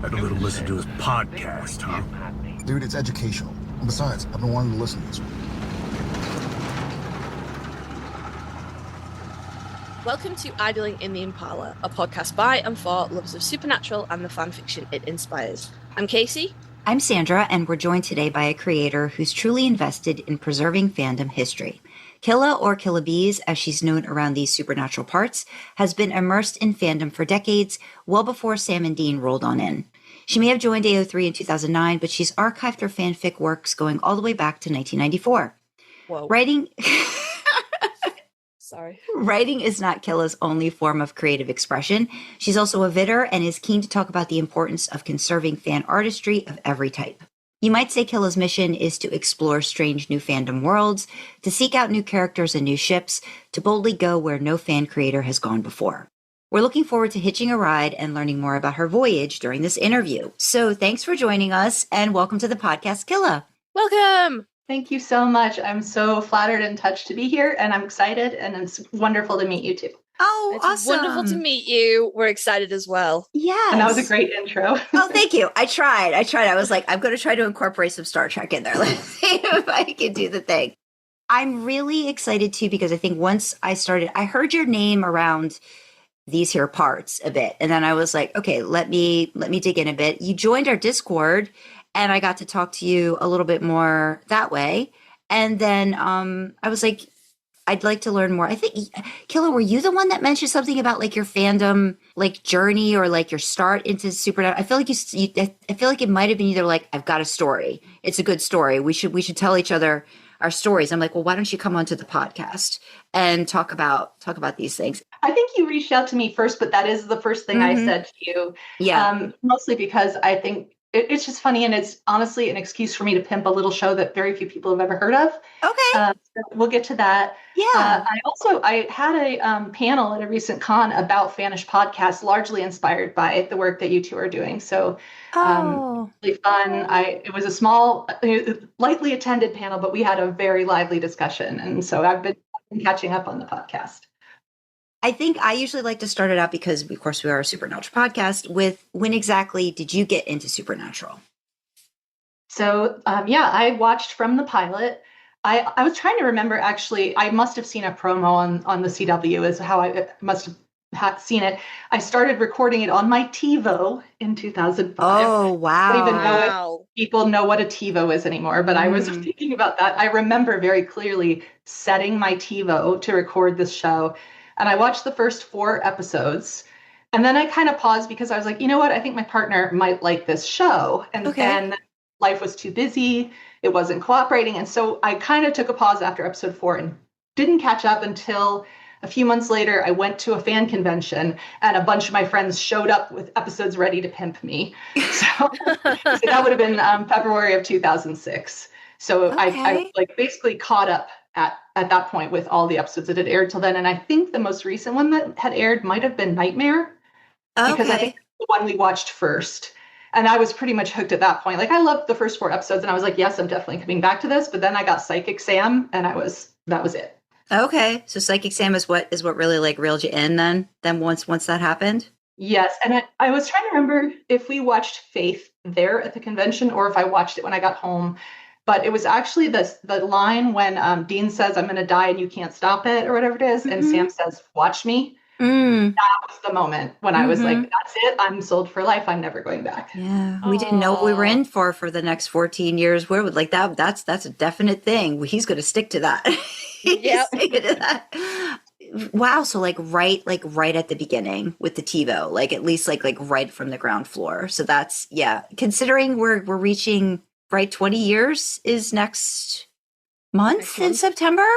Had a little listen to his podcast, huh? Dude, it's educational. And besides, I've been wanting to listen to this one. Welcome to Idling in the Impala, a podcast by and for lovers of supernatural and the fanfiction it inspires. I'm Kasey. I'm Sandra, and we're joined today by a creator who's truly invested in preserving fandom history. Killa, or killabeez, as she's known around these supernatural parts, has been immersed in fandom for decades, well before Sam and Dean rolled on in. She may have joined AO3 in 2009, but she's archived her fanfic works going all the way back to 1994. Whoa. Writing Writing is not Killa's only form of creative expression. She's also a vidder and is keen to talk about the importance of conserving fan artistry of every type. You might say Killa's mission is to explore strange new fandom worlds, to seek out new characters and new ships, to boldly go where no fan creator has gone before. We're looking forward to hitching a ride and learning more about her voyage during this interview. So thanks for joining us and welcome to the podcast, Killa. Welcome! Thank you so much. I'm so flattered and touched to be here, and I'm excited, and it's wonderful to meet you too. Oh, it's awesome. Wonderful to meet you. We're excited as well. Yes. And that was a great intro. Oh, thank you. I tried. I was like, I'm going to try to incorporate some Star Trek in there. Let's see if I can do the thing. I'm really excited too, because I think once I heard your name around these here parts a bit. And then I was like, okay, let me dig in a bit. You joined our Discord and I got to talk to you a little bit more that way. And then I was like, I'd like to learn more. I think, Killa, were you the one that mentioned something about like your fandom, like journey or like your start into supernatural? I feel like I feel like it might have been either like, I've got a story. It's a good story. We should tell each other our stories. I'm like, well, why don't you come onto the podcast and talk about these things? I think you reached out to me first, but that is the first thing I said to you. Yeah. Mostly because I think it's just funny, and it's honestly an excuse for me to pimp a little show that very few people have ever heard of. Okay. So we'll get to that. Yeah. I had a panel at a recent con about Fanish podcasts, largely inspired by the work that you two are doing. So really fun. It was a small, lightly attended panel, but we had a very lively discussion. And so I've been catching up on the podcast. I think I usually like to start it out because, of course, we are a supernatural podcast with when exactly did you get into supernatural? So, I watched from the pilot. I was trying to remember, actually, I must have seen a promo on the CW is how I must have seen it. I started recording it on my TiVo in 2005. Oh, wow. I don't even know if people know what a TiVo is anymore, but I was thinking about that. I remember very clearly setting my TiVo to record this show. And I watched the first 4 episodes, and then I kind of paused because I was like, you know what? I think my partner might like this show. And then life was too busy. It wasn't cooperating. And so I kind of took a pause after episode 4 and didn't catch up until a few months later. I went to a fan convention and a bunch of my friends showed up with episodes ready to pimp me. So that would have been February of 2006. So I like basically caught up at that point with all the episodes that had aired till then. And I think the most recent one that had aired might have been Nightmare, because I think the one we watched first. And I was pretty much hooked at that point. Like, I loved the first 4 episodes and I was like, yes, I'm definitely coming back to this. But then I got Psychic Sam and that was it. Okay. So Psychic Sam is what really like reeled you in then once that happened? Yes. And I was trying to remember if we watched Faith there at the convention or if I watched it when I got home. But it was actually the line when Dean says, I'm going to die and you can't stop it, or whatever it is. And Sam says, watch me. That was the moment when I was like, that's it. I'm sold for life. I'm never going back. Yeah. We didn't know what we were in for the next 14 years. Where would like that's a definite thing. He's going to stick to that. Yep. Wow. So right at the beginning with the TiVo, like at least like right from the ground floor. So that's, considering we're reaching 20 years is next month in September.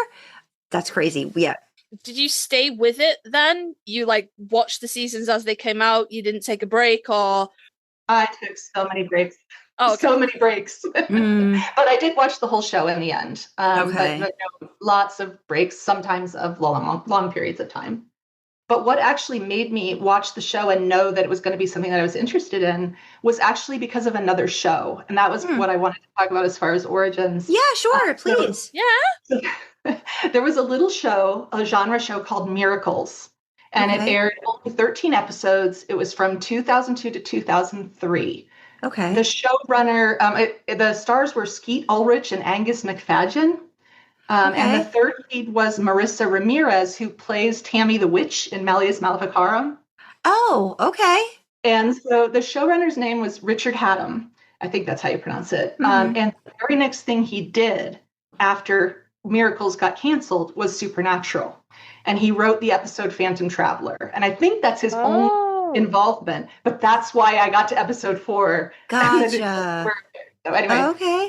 That's crazy. Yeah. Did you stay with it then? You like watched the seasons as they came out? You didn't take a break, or? I took so many breaks. Oh, okay. So many breaks. But I did watch the whole show in the end. But lots of breaks, sometimes of long periods of time. But what actually made me watch the show and know that it was going to be something that I was interested in was actually because of another show. And that was what I wanted to talk about as far as origins. Yeah, sure, please. Yeah. There was a little show, a genre show called Miracles. And it aired only 13 episodes. It was from 2002 to 2003. Okay. The showrunner, the stars were Skeet Ulrich and Angus McFadden. And the third lead was Marissa Ramirez, who plays Tammy the Witch in Malleus Maleficarum. Oh, okay. And so the showrunner's name was Richard Haddam. I think that's how you pronounce it. And the very next thing he did after Miracles got canceled was Supernatural. And he wrote the episode Phantom Traveler. And I think that's his only involvement. But that's why I got to episode 4. Gotcha. So anyway,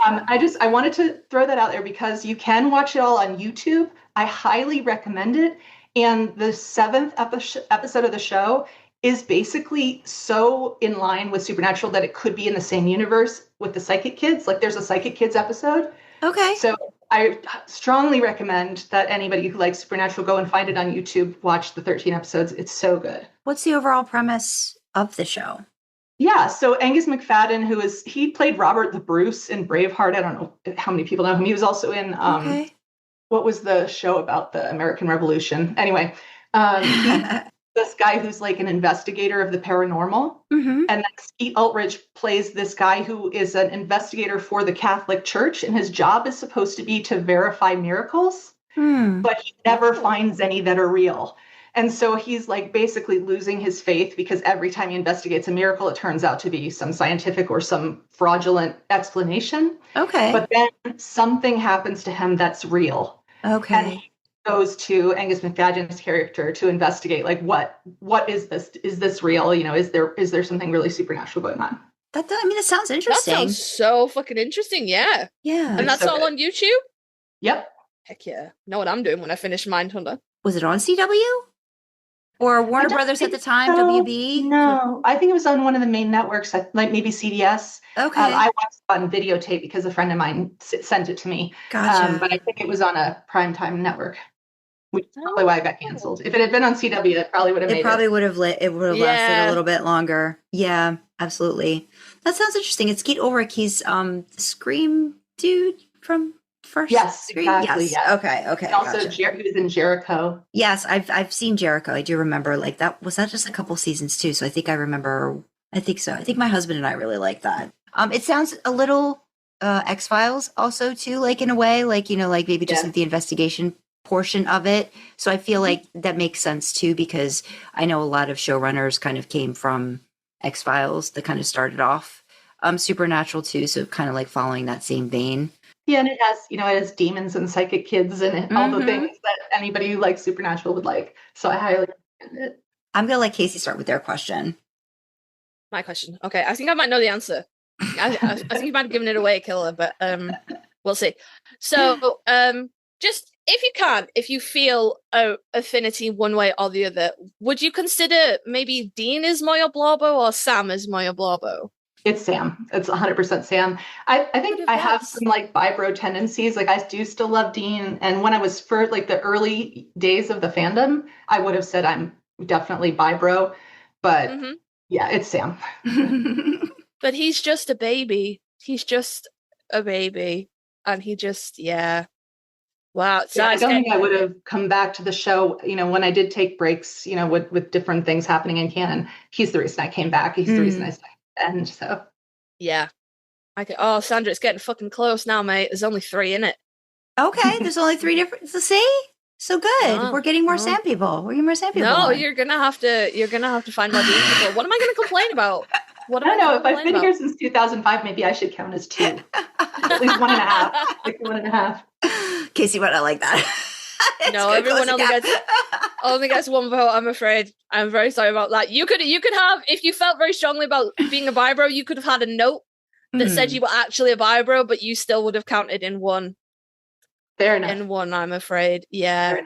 I wanted to throw that out there because you can watch it all on YouTube. I highly recommend it. And the 7th episode of the show is basically so in line with Supernatural that it could be in the same universe with the Psychic Kids. Like there's a Psychic Kids episode. Okay. So I strongly recommend that anybody who likes Supernatural go and find it on YouTube, watch the 13 episodes. It's so good. What's the overall premise of the show? Yeah, so Angus McFadden, he played Robert the Bruce in Braveheart. I don't know how many people know him. He was also in, what was the show about the American Revolution? Anyway, this guy who's like an investigator of the paranormal. And then Skeet Ulrich plays this guy who is an investigator for the Catholic Church, and his job is supposed to be to verify miracles, but he never finds any that are real. And so he's like basically losing his faith because every time he investigates a miracle, it turns out to be some scientific or some fraudulent explanation. Okay. But then something happens to him that's real. Okay. And he goes to Angus McFadden's character to investigate, like, what is this? Is this real? You know, is there something really supernatural going on? That sounds interesting. That sounds so fucking interesting. Yeah. Yeah. And that's so all good. On YouTube? Yep. Heck yeah. Know what I'm doing when I finish Mindhunter. Was it on CW? Or Warner Brothers at the time, so. WB? No, I think it was on one of the main networks, like maybe CBS. Okay. I watched it on videotape because a friend of mine sent it to me. Gotcha. But I think it was on a primetime network, which is probably why it got canceled. If it had been on CW, it probably would have made it. It probably would have lasted a little bit longer. Yeah, absolutely. That sounds interesting. It's Skeet Ulrich. He's Scream dude from... First Scream? Exactly. Yes. Okay. And also, he was in Jericho. Yes, I've seen Jericho. I do remember. Like that was that just a couple seasons too. So I think I remember. I think so. I think my husband and I really like that. It sounds a little X-Files also too, like in a way, like like maybe just like the investigation portion of it. So I feel like that makes sense too because I know a lot of showrunners kind of came from X-Files that kind of started off Supernatural too. So kind of like following that same vein. Yeah, and it has demons and psychic kids and all the things that anybody who likes Supernatural would like. So I highly recommend it. I'm going to let Kasey start with their question. My question. Okay, I think I might know the answer. I think you might have given it away, Killa, but we'll see. So just, if you feel affinity one way or the other, would you consider maybe Dean is Moya Blorbo or Sam is Moya Blorbo? It's Sam. It's 100% Sam. I think I have some like vibro tendencies. Like I do still love Dean. And when I was for like the early days of the fandom, I would have said I'm definitely vibro. But yeah, it's Sam. But he's just a baby. He's just a baby. And he just, Wow. So I don't think I would have come back to the show, when I did take breaks, with different things happening in canon. He's the reason I came back. He's the reason I stayed. And so Sandra, it's getting fucking close now, mate. There's only 3 in it. Okay, there's only 3 different. See, so good. We're getting more Sam people. We're getting more Sam people. No, you're gonna have to find more Dean people. What am I gonna complain about? I don't know. If I've been here since 2005, maybe I should count as 2, at least 1.5, like 1.5. Kasey might not like that. No, everyone only gets 1 vote. I'm afraid. I'm very sorry about that. You could have, if you felt very strongly about being a vibro, you could have had a note that said you were actually a vibro, but you still would have counted in 1. Fair enough. In 1, I'm afraid. Yeah.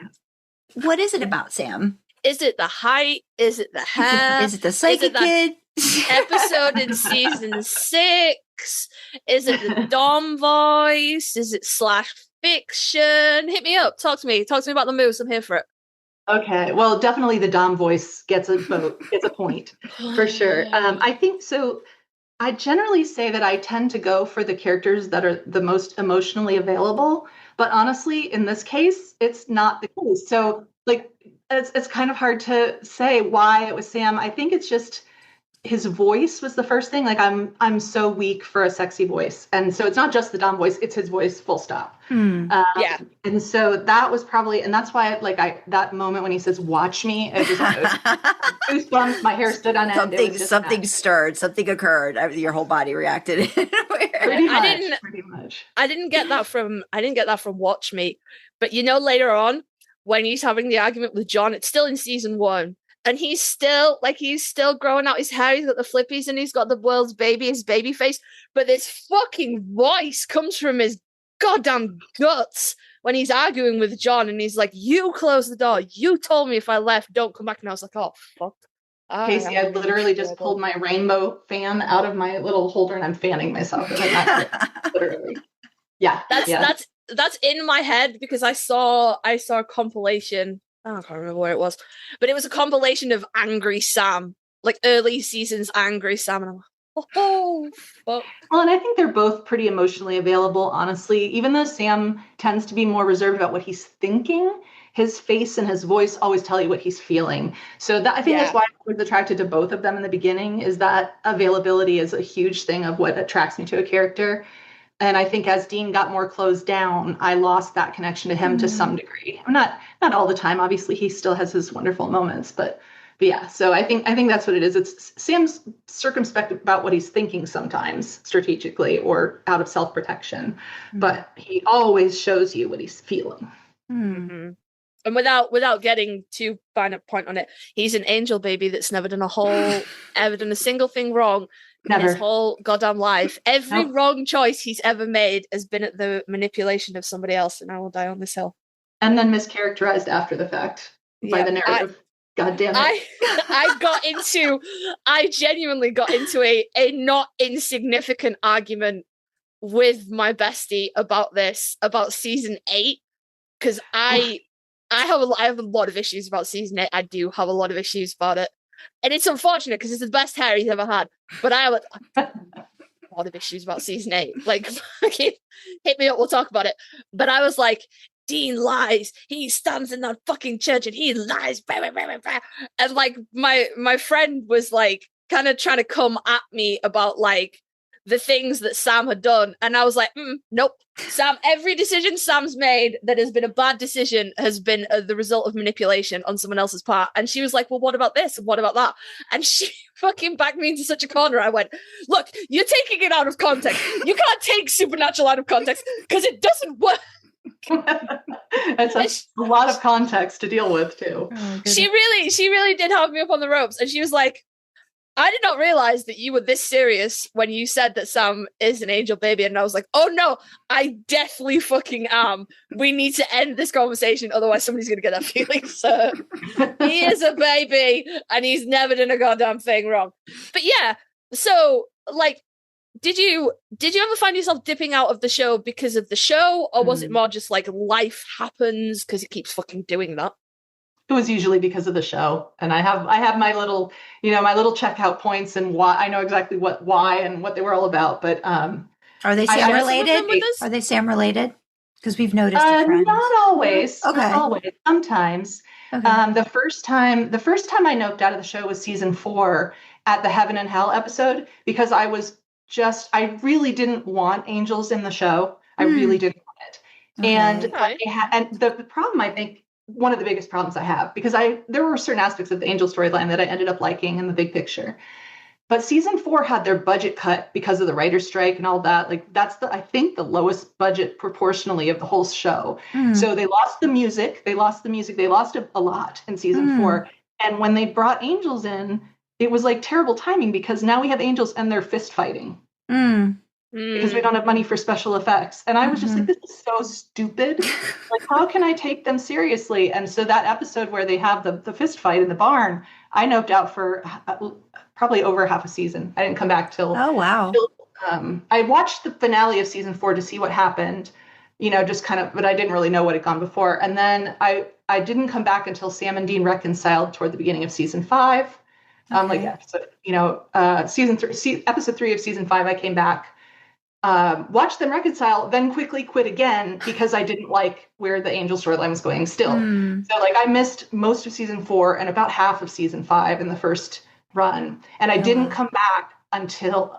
What is it about Sam? Is it the height? Is it the hair? Is it the psychic kid? Episode in season 6? Is it the Dom voice? Is it /fiction? Hit me up. Talk to me about the moves. I'm here for it. Okay. Well, definitely the Dom voice gets a vote, gets a point for sure. I think so. I generally say that I tend to go for the characters that are the most emotionally available, but honestly, in this case, it's not the case. So like it's kind of hard to say why it was Sam. I think it's just his voice was the first thing. Like I'm so weak for a sexy voice, and so it's not just the Dom voice; it's his voice, full stop. Yeah. And so that was probably, and that's why that moment when he says "watch me," it just goosebumps. My hair stood on end. Something stirred, something occurred. Your whole body reacted. Pretty much. I didn't get that from Watch Me, but later on when he's having the argument with John, it's still in season 1. And he's still growing out his hair. He's got the flippies and he's got the world's his baby face. But this fucking voice comes from his goddamn guts when he's arguing with John. And he's like, you close the door. You told me if I left, don't come back. And I was like, oh, fuck. Kasey, I literally just pulled my rainbow fan out of my little holder and I'm fanning myself. Literally. Yeah. That's in my head because I saw a compilation. I can't remember where it was, but it was a compilation of Angry Sam, like early seasons Angry Sam, and I'm like, oh, fuck. Well, and I think they're both pretty emotionally available, honestly. Even though Sam tends to be more reserved about what he's thinking, his face and his voice always tell you what he's feeling. So I think that's why I was attracted to both of them in the beginning, is that availability is a huge thing of what attracts me to a character. And I think as Dean got more closed down, I lost that connection to him to some degree. Not all the time. Obviously, he still has his wonderful moments, but yeah. So I think that's what it is. It's Sam's circumspect about what he's thinking sometimes, strategically or out of self-protection, but he always shows you what he's feeling. Mm-hmm. And without getting too fine a point on it, he's an angel baby that's never done a single thing wrong. In his whole goddamn life. Every wrong choice he's ever made has been at the manipulation of somebody else, and I will die on this hill. And then mischaracterized after the fact by the narrative. God damn it. I genuinely got into a not insignificant argument with my bestie about season 8, because I have a lot of issues about season 8. I do have a lot of issues about it. And it's unfortunate because it's the best hair he's ever had. But I have a lot of issues about season 8. Like, hit me up, we'll talk about it. But I was like, Dean lies. He stands in that fucking church and he lies. And like, my friend was like, kind of trying to come at me about like the things that Sam had done. And I was like, nope. Sam, every decision Sam's made that has been a bad decision has been the result of manipulation on someone else's part. And she was like, well, what about this? And what about that? And she fucking backed me into such a corner. I went, look, you're taking it out of context. You can't take Supernatural out of context because it doesn't work. It's a lot of context to deal with too. Oh, she really did have me up on the ropes. And she was like, I did not realize that you were this serious when you said that Sam is an angel baby. And I was like, oh no, I definitely fucking am. We need to end this conversation. Otherwise somebody's going to get that feeling. So he is a baby and he's never done a goddamn thing wrong. But yeah, so like, did you ever find yourself dipping out of the show because of the show? Or was it more just like life happens because it keeps fucking doing that? It was usually because of the show, and I have my little, my little checkout points and why I know exactly why and what they were all about. But are they Sam related? Are they Sam related? Because we've noticed. Not always. Okay. Not always. Sometimes. Okay. The first time I noped out of the show was season 4 at the Heaven and Hell episode because I really didn't want angels in the show. I really didn't want it, and the problem, I think. One of the biggest problems I have, because there were certain aspects of the angel storyline that I ended up liking in the big picture. But season 4 had their budget cut because of the writer's strike and all that. Like that's I think the lowest budget proportionally of the whole show. So they lost the music. They lost a lot in season 4. And when they brought angels in, it was like terrible timing because now we have angels and they're fist fighting. Because we don't have money for special effects. And I was just like, this is so stupid. Like, how can I take them seriously? And so that episode where they have the fist fight in the barn, I noped out for probably over half a season. I didn't come back till... Oh, wow. I watched the finale of season 4 to see what happened, just kind of, but I didn't really know what had gone before. And then I didn't come back until Sam and Dean reconciled toward the beginning of season 5. Episode 3 of season 5, I came back. watch them reconcile, then quickly quit again because I didn't like where the angel storyline was going still. So like I missed most of season 4 and about half of season 5 in the first run. And I didn't come back until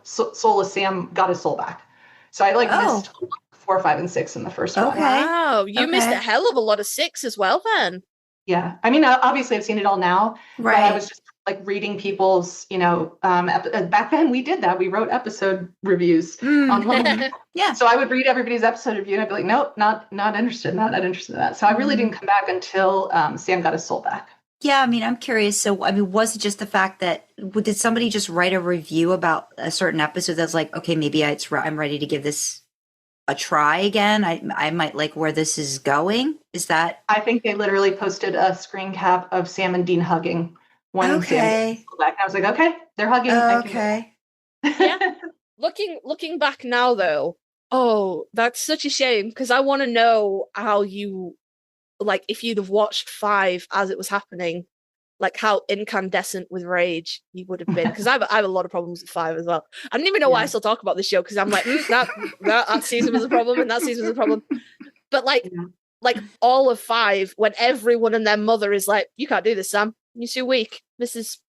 Soul of Sam got his soul back. So I like missed 4, 5, and 6 in the first run. Wow, you missed a hell of a lot of 6 as well then. Yeah. I mean, obviously I've seen it all now. Right. But I was just like reading people's, back then we did that. We wrote episode reviews online. Yeah. So I would read everybody's episode review and I'd be like, nope, not interested, not interested in that. So I really didn't come back until Sam got his soul back. Yeah, I mean, I'm curious. So, I mean, was it just the fact that did somebody just write a review about a certain episode that's like, okay, maybe I'm ready to give this a try again? I might like where this is going. Is that? I think they literally posted a screen cap of Sam and Dean hugging. Sam back. And I was like, okay, they're hugging. Okay. Yeah. Looking back now, though, that's such a shame because I want to know how you. Like, if you'd have watched 5 as it was happening, like how incandescent with rage you would have been. Because I have a lot of problems with 5 as well. I don't even know why I still talk about this show because I'm like, that season was a problem and that season was a problem. But like all of 5, when everyone and their mother is like, you can't do this, Sam. You're too weak.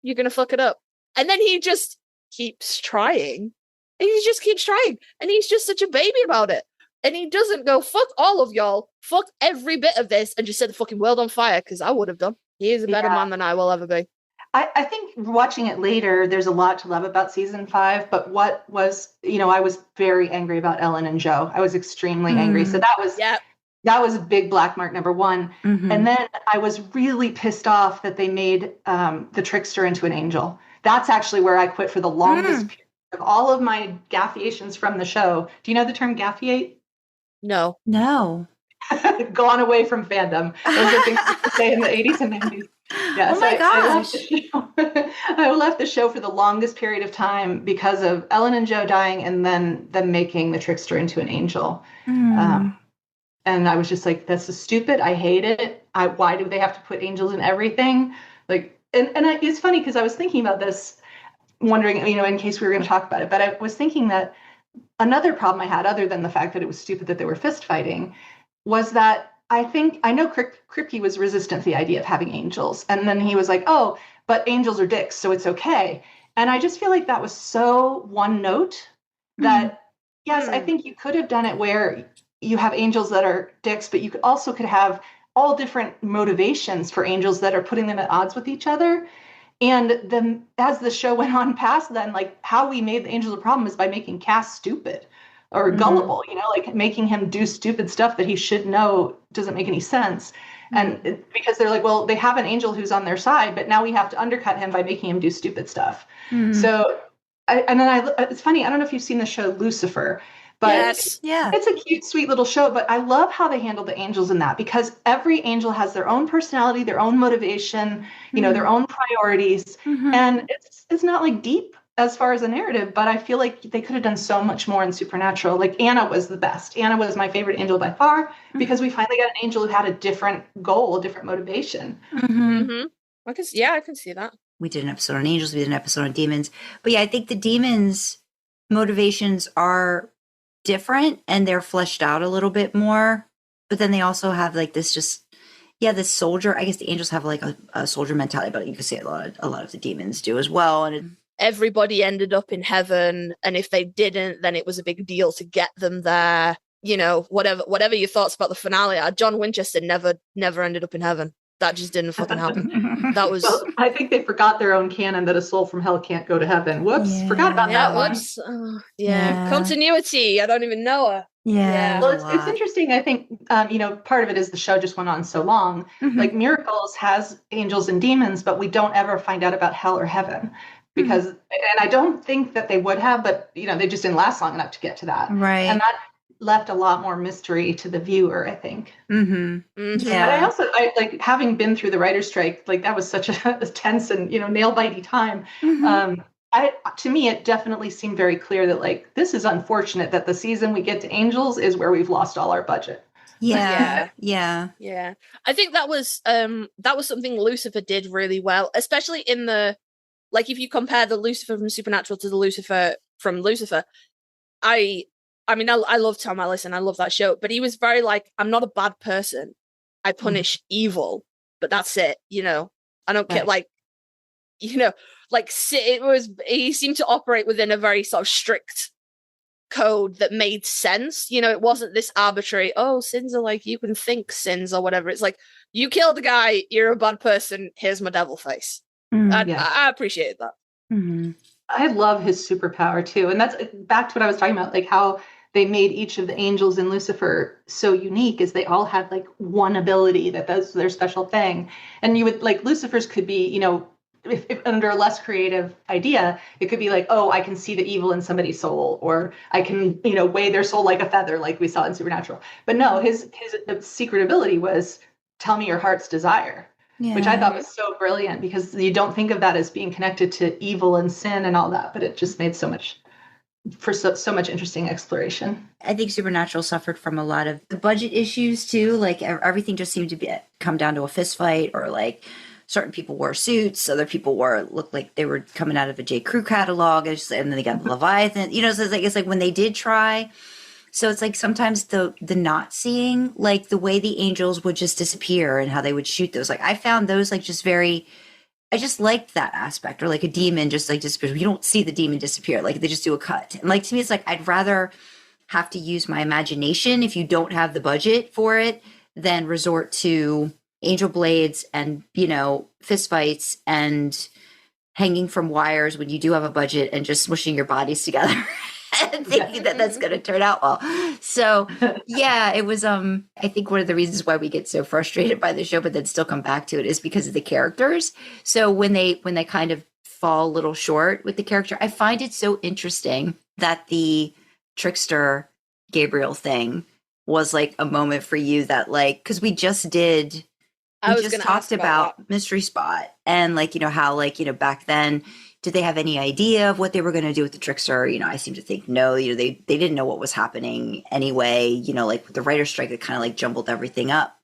You're gonna fuck it up. And then he just keeps trying. And he just keeps trying. And he's just such a baby about it. And he doesn't go, fuck all of y'all, fuck every bit of this, and just set the fucking world on fire, because I would have done. He is a better man than I will ever be. I think watching it later, there's a lot to love about season 5, but what was, I was very angry about Ellen and Joe. I was extremely angry. So that was a big black mark, number 1. And then I was really pissed off that they made the Trickster into an angel. That's actually where I quit for the longest period of all of my gaffiations from the show. Do you know the term gaffiate? No. Gone away from fandom. Those are things to say in the 80s and 90s. Yeah, oh my gosh. I left the show for the longest period of time because of Ellen and Joe dying and then them making the Trickster into an angel. And I was just like, this is stupid. I hate it. Why do they have to put angels in everything? Like, and it's funny because I was thinking about this, wondering, in case we were going to talk about it, but I was thinking that another problem I had, other than the fact that it was stupid that they were fist fighting, was that I know Kripke was resistant to the idea of having angels. And then he was like, oh, but angels are dicks, so it's okay. And I just feel like that was so one note that, yes, I think you could have done it where you have angels that are dicks, but you could have all different motivations for angels that are putting them at odds with each other. And then as the show went on past then, like how we made the angels a problem is by making Cass stupid or gullible, like making him do stupid stuff that he should know doesn't make any sense. And because they're like, well, they have an angel who's on their side, but now we have to undercut him by making him do stupid stuff. So, it's funny. I don't know if you've seen the show Lucifer, but it's a cute, sweet little show. But I love how they handle the angels in that because every angel has their own personality, their own motivation, their own priorities. And it's not like deep as far as a narrative, but I feel like they could have done so much more in Supernatural. Like Anna was the best. Anna was my favorite angel by far because we finally got an angel who had a different goal, a different motivation. I can see that. We did an episode on angels. We did an episode on demons. But yeah, I think the demons' motivations are different and they're fleshed out a little bit more. But then they also have like this this soldier. I guess the angels have like a soldier mentality, but you could say a lot of the demons do as well. And everybody ended up in heaven, and if they didn't, then it was a big deal to get them there. Whatever your thoughts about the finale are, John Winchester never ended up in heaven. That just didn't fucking happen. That was. Well, I think they forgot their own canon that a soul from hell can't go to heaven. Whoops, forgot about that one. Whoops. Continuity. I don't even know her. Yeah. Well, it's interesting. I think part of it is the show just went on so long. Like Miracles has angels and demons, but we don't ever find out about hell or heaven because, and I don't think that they would have, but they just didn't last long enough to get to that. Right. And that left a lot more mystery to the viewer, I think. Yeah. But I like having been through the writer's strike, like that was such a tense and, nail-bitey time. To me, it definitely seemed very clear that like, this is unfortunate that the season we get to angels is where we've lost all our budget. Yeah. I think that was something Lucifer did really well, especially in the, like if you compare the Lucifer from Supernatural to the Lucifer from Lucifer, I mean, I love Tom Ellis and I love that show, but he was very like, I'm not a bad person. I punish evil, but that's it. I don't care. Like, he seemed to operate within a very sort of strict code that made sense. It wasn't this arbitrary, sins are like, you can think sins or whatever. It's like, you killed a guy, you're a bad person, here's my devil face. I appreciated that. Mm-hmm. I love his superpower too. And that's back to what I was talking about, like how they made each of the angels in Lucifer so unique, is they all had like one ability that's their special thing. And you would like, Lucifer's could be, if under a less creative idea, it could be like, I can see the evil in somebody's soul, or I can, weigh their soul like a feather, like we saw in Supernatural. But no, his secret ability was tell me your heart's desire. Yeah. Which I thought was so brilliant, because you don't think of that as being connected to evil and sin and all that, but it just made so much interesting exploration. I think Supernatural suffered from a lot of the budget issues too. Like everything just seemed to come down to a fist fight, or like certain people wore suits, other people looked like they were coming out of a J. Crew catalog, and then they got Leviathan. So it's like when they did try. So it's like sometimes the not seeing, like the way the angels would just disappear and how they would shoot those. Like I found those like just I just liked that aspect, or like a demon just like disappears. You don't see the demon disappear. Like they just do a cut. And like to me, it's like I'd rather have to use my imagination if you don't have the budget for it than resort to angel blades and, fist fights and hanging from wires when you do have a budget and just smushing your bodies together. And thinking that that's going to turn out well. So yeah, it was, I think one of the reasons why we get so frustrated by the show, but then still come back to it, is because of the characters. So when they kind of fall a little short with the character, I find it so interesting that the Trickster Gabriel thing was like a moment for you that like, cause we just talked about Mystery Spot, and like, how like, back then, did they have any idea of what they were going to do with the Trickster? I seem to think no, they didn't know what was happening anyway, like with the writer's strike that kind of like jumbled everything up.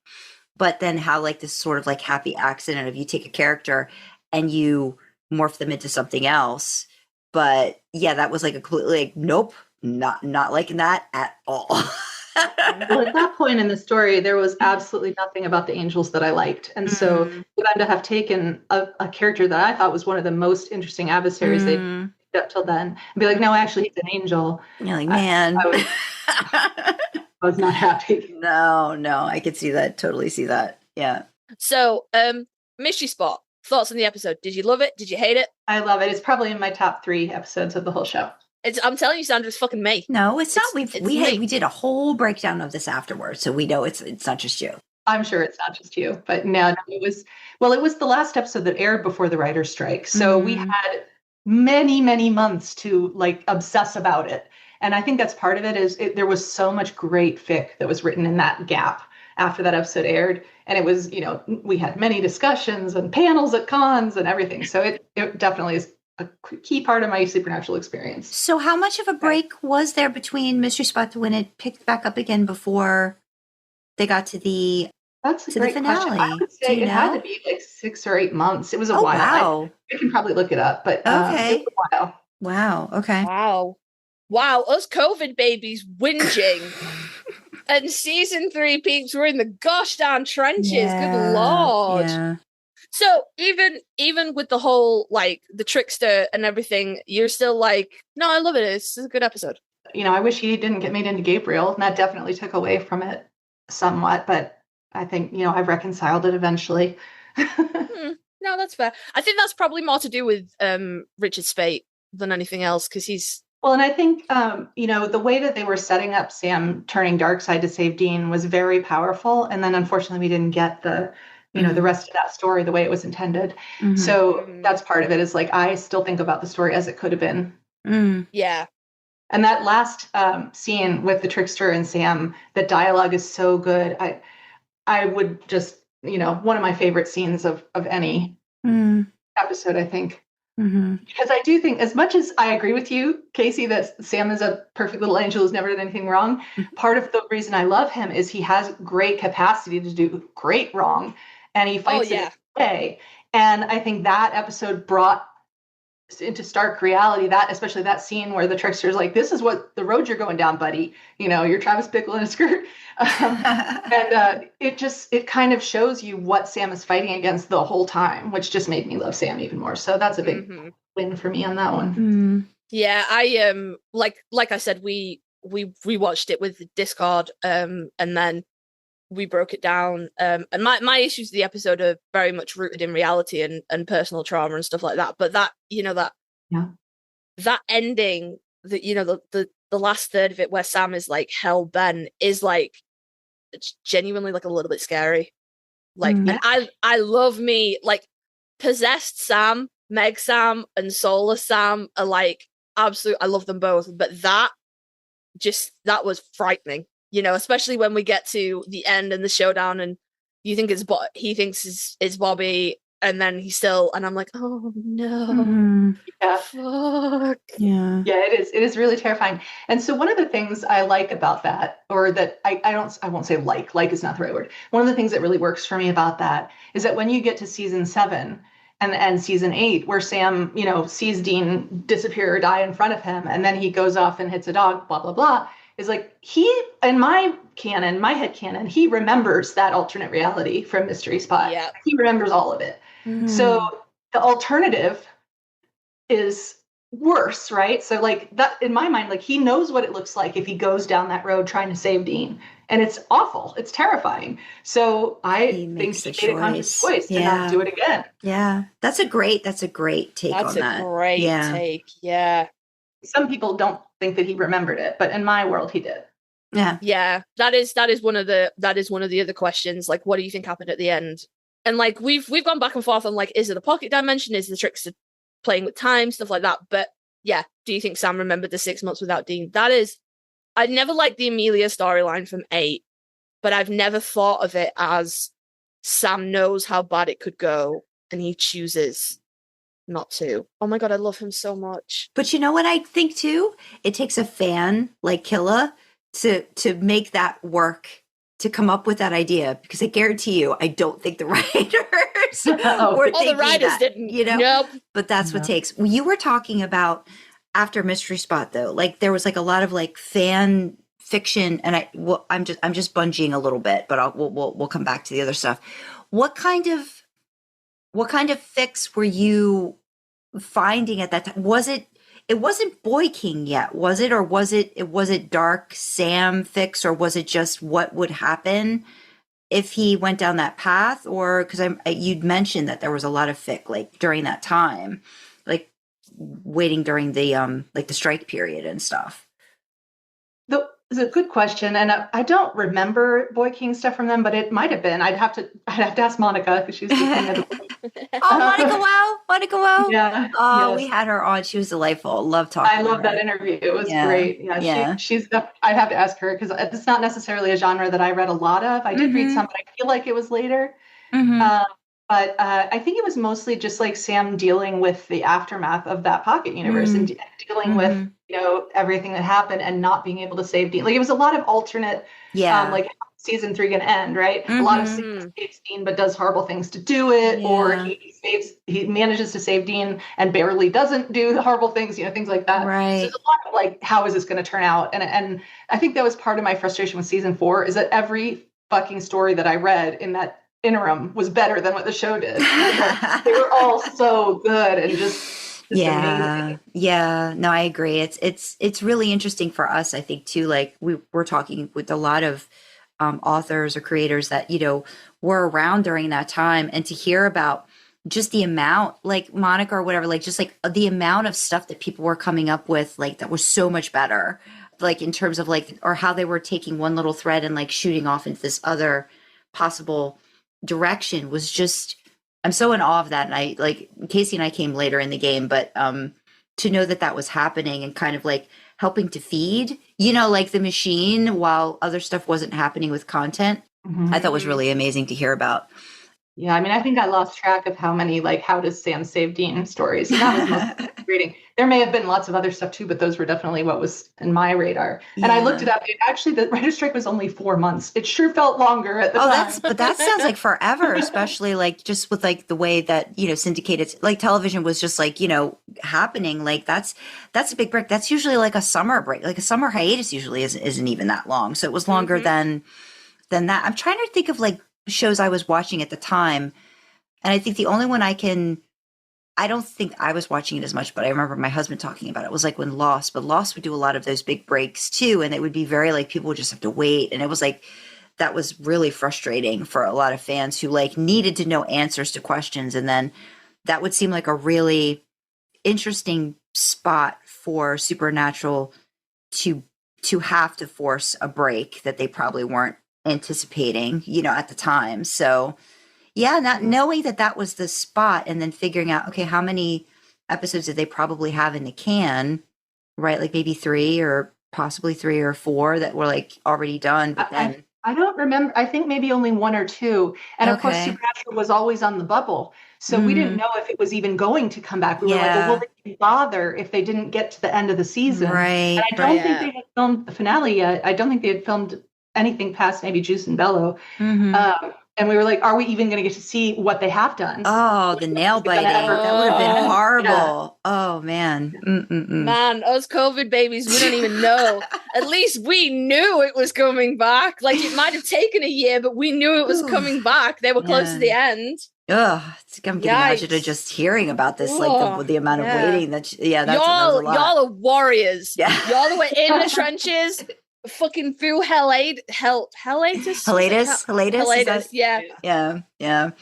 But then how like this sort of like happy accident of you take a character and you morph them into something else. But yeah, that was like a completely like, nope, not liking that at all. Well, at that point in the story, there was absolutely nothing about the angels that I liked. And so for them to have taken a character that I thought was one of the most interesting adversaries they'd up till then, and be like, no, actually, he's an angel. You're like, man. I was not happy. No, I could see that. Totally see that. Yeah. So, Mystery Spot, thoughts on the episode? Did you love it? Did you hate it? I love it. It's probably in my top 3 episodes of the whole show. I'm telling you, Sandra, it's fucking me. No, it's not. We did a whole breakdown of this afterwards, so we know it's not just you. I'm sure it's not just you, but no, it was the last episode that aired before the writer's strike. So we had many, many months to like obsess about it. And I think that's part of it is there was so much great fic that was written in that gap after that episode aired. And it was, we had many discussions and panels at cons and everything. So it definitely is a key part of my Supernatural experience. So how much of a break was there between Mystery Spot to when it picked back up again before they got to the finale? I would say it had to be like 6 or 8 months. It was a while. Wow. I can probably look it up, but okay. It was a while. Wow. Okay. Wow. Us COVID babies whinging. And season 3 peeps were in the gosh darn trenches. Yeah. Good Lord. Yeah. So even with the whole like the Trickster and everything, you're still like, no, I love it. It's a good episode. I wish he didn't get made into Gabriel, and that definitely took away from it somewhat. But I think I've reconciled it eventually. No, that's fair. I think that's probably more to do with Richard Speight than anything else, because he's. Well, and I think the way that they were setting up Sam turning dark side to save Dean was very powerful, and then unfortunately we didn't get the rest of that story the way it was intended. Mm-hmm. So that's part of it, is like, I still think about the story as it could have been. Yeah. And that last scene with the Trickster and Sam, the dialogue is so good. I would just, one of my favorite scenes of any episode, I think. Mm-hmm. Because I do think, as much as I agree with you, Kasey, that Sam is a perfect little angel who's never done anything wrong, part of the reason I love him is he has great capacity to do great wrong. And he fights it way. And I think that episode brought into stark reality, that especially that scene where the trickster's like, this is what the road you're going down, buddy. You know, you're Travis Bickle in a skirt. And it kind of shows you what Sam is fighting against the whole time, which just made me love Sam even more. So that's a big win for me on that one. Yeah, I like I said, we rewatched it with Discord, and then we broke it down. And my issues with the episode are very much rooted in reality and personal trauma and stuff like that. But that, you know, that ending, that, you know, the last third of it where Sam is like hell bent is like, it's genuinely like a little bit scary. Like, and I love me, like, possessed Sam, Meg Sam, and Soulless Sam are like absolute. I love them both, but that was frightening. You know, especially when we get to the end and the showdown, and you think he thinks it's Bobby, and then he's still, and I'm like, oh no, fuck. Yeah, it is really terrifying. And so one of the things I like about that, or that I won't say like is not the right word. One of the things that really works for me about that is that when you get to season 7 and season 8, where Sam, you know, sees Dean disappear or die in front of him, and then he goes off and hits a dog, blah blah blah. Is like, he, in my head canon, he remembers that alternate reality from Mystery Spot. Yeah. He remembers all of it. So the alternative is worse, right? So like that, in my mind, like he knows what it looks like if he goes down that road trying to save Dean. And it's awful. It's terrifying. So I think he made a conscious choice to not do it again. Yeah. That's a great take on that. That's a great take. Yeah. Some people don't think that he remembered it, but in my world, he did. Yeah. That is one of the other questions. Like, what do you think happened at the end? And like we've gone back and forth on like, is it a pocket dimension? Is the Trickster playing with time, stuff like that? But yeah, do you think Sam remembered the 6 months without Dean? I never liked the Amelia storyline from 8, but I've never thought of it as Sam knows how bad it could go and he chooses not to. Oh my god, I love him so much. But you know what I think too? It takes a fan like Killa to make that work, to come up with that idea, because I guarantee you, I don't think the writers were thinking the writers that, didn't. You know, nope. But that's what takes. Well, you were talking about after Mystery Spot though, like there was like a lot of like fan fiction, and I'm just bungeeing a little bit, but we'll come back to the other stuff. What kind of fics were you finding at that time? It wasn't Boy King yet, was it? Or was it Dark Sam fics, or was it just what would happen if he went down that path? Or because you'd mentioned that there was a lot of fic like during that time, like waiting during the like the strike period and stuff. It's a good question, and I don't remember Boy King stuff from them, but it might have been. I'd have to ask Monica, because she's the king of the Monica Wow. Yeah. Oh, yes. We had her on. She was delightful. Love talking. I love that interview. It was great. Yeah. She's. I'd have to ask her, because it's not necessarily a genre that I read a lot of. I did read some, but I feel like it was later. But I think it was mostly just like Sam dealing with the aftermath of that pocket universe and dealing with, you know, everything that happened and not being able to save Dean. Like, it was a lot of alternate, like season 3 gonna end, right? A lot of saves Dean but does horrible things to do it, or he manages to save Dean and barely doesn't do the horrible things, you know, things like that. Right. So there's a lot of like, how is this going to turn out? And I think that was part of my frustration with season 4, is that every fucking story that I read in that interim was better than what the show did. They were all so good and just amazing. No, I agree. It's really interesting for us, I think, too. Like we're talking with a lot of authors or creators that, you know, were around during that time, and to hear about just the amount, like Monica or whatever, like just like the amount of stuff that people were coming up with, like that was so much better, like in terms of like, or how they were taking one little thread and like shooting off into this other possible direction, was just, I'm so in awe of that. And I like, Kasey and I came later in the game, but to know that was happening and kind of like helping to feed, you know, like the machine while other stuff wasn't happening with content, I thought was really amazing to hear about. Yeah, I mean, I think I lost track of how many, like, how does Sam save Dean stories. And that was most reading. There may have been lots of other stuff too, but those were definitely what was in my radar. And I looked it up. Actually, the writer's strike was only 4 months. It sure felt longer at the time. But that sounds like forever, especially like just with like the way that, syndicated, like television was just like, happening. Like that's a big break. That's usually like a summer break. Like a summer hiatus usually isn't even that long. So it was longer than that. I'm trying to think of like shows I was watching at the time. And I think the only one I don't think I was watching it as much, but I remember my husband talking about it was like when Lost would do a lot of those big breaks too. And it would be very like, people would just have to wait. And it was like, that was really frustrating for a lot of fans who like needed to know answers to questions. And then that would seem like a really interesting spot for Supernatural to have to force a break that they probably weren't anticipating, at the time. So yeah, not knowing that was the spot and then figuring out, okay, how many episodes did they probably have in the can, right? Like maybe 3 or possibly 3 or 4 that were like already done. But then I don't remember. I think maybe only 1 or 2. And of course, Supernatural was always on the bubble. So we didn't know if it was even going to come back. We were like, well, will they bother if they didn't get to the end of the season? Right. And I don't think they had filmed the finale yet. I don't think they had filmed anything past maybe Juice and Bellow. And we were like, are we even going to get to see what they have done? Oh, the nail biting. That would have been horrible. Yeah. Oh, man. Man, us COVID babies, we don't even know. At least we knew it was coming back. Like, it might have taken a year, but we knew it was coming back. They were close to the end. Ugh, I'm getting agitated just hearing about this, like the amount of waiting that's y'all are warriors. Yeah. Y'all were in the trenches. Fucking through hiatus. Yeah.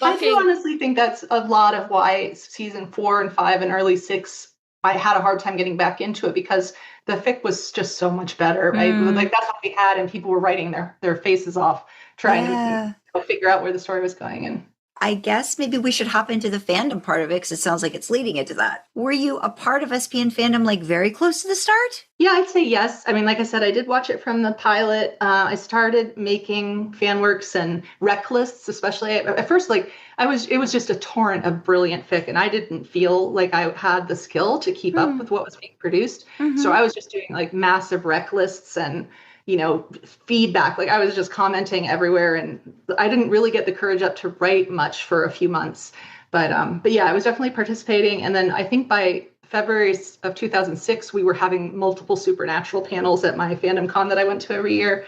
I do honestly think that's a lot of why season 4 and 5 and early 6, I had a hard time getting back into it because the fic was just so much better, right? Like that's what we had, and people were writing their faces off trying to figure out where the story was going. And I guess maybe we should hop into the fandom part of it because it sounds like it's leading into that. Were you a part of SPN Fandom like very close to the start? Yeah, I'd say yes. I mean, like I said, I did watch it from the pilot. I started making fan works and rec lists, especially at first. Like it was just a torrent of brilliant fic, and I didn't feel like I had the skill to keep up with what was being produced. So I was just doing like massive rec lists and feedback. Like I was just commenting everywhere, and I didn't really get the courage up to write much for a few months. But yeah, I was definitely participating. And then I think by February of 2006, we were having multiple Supernatural panels at my Fandom Con that I went to every year.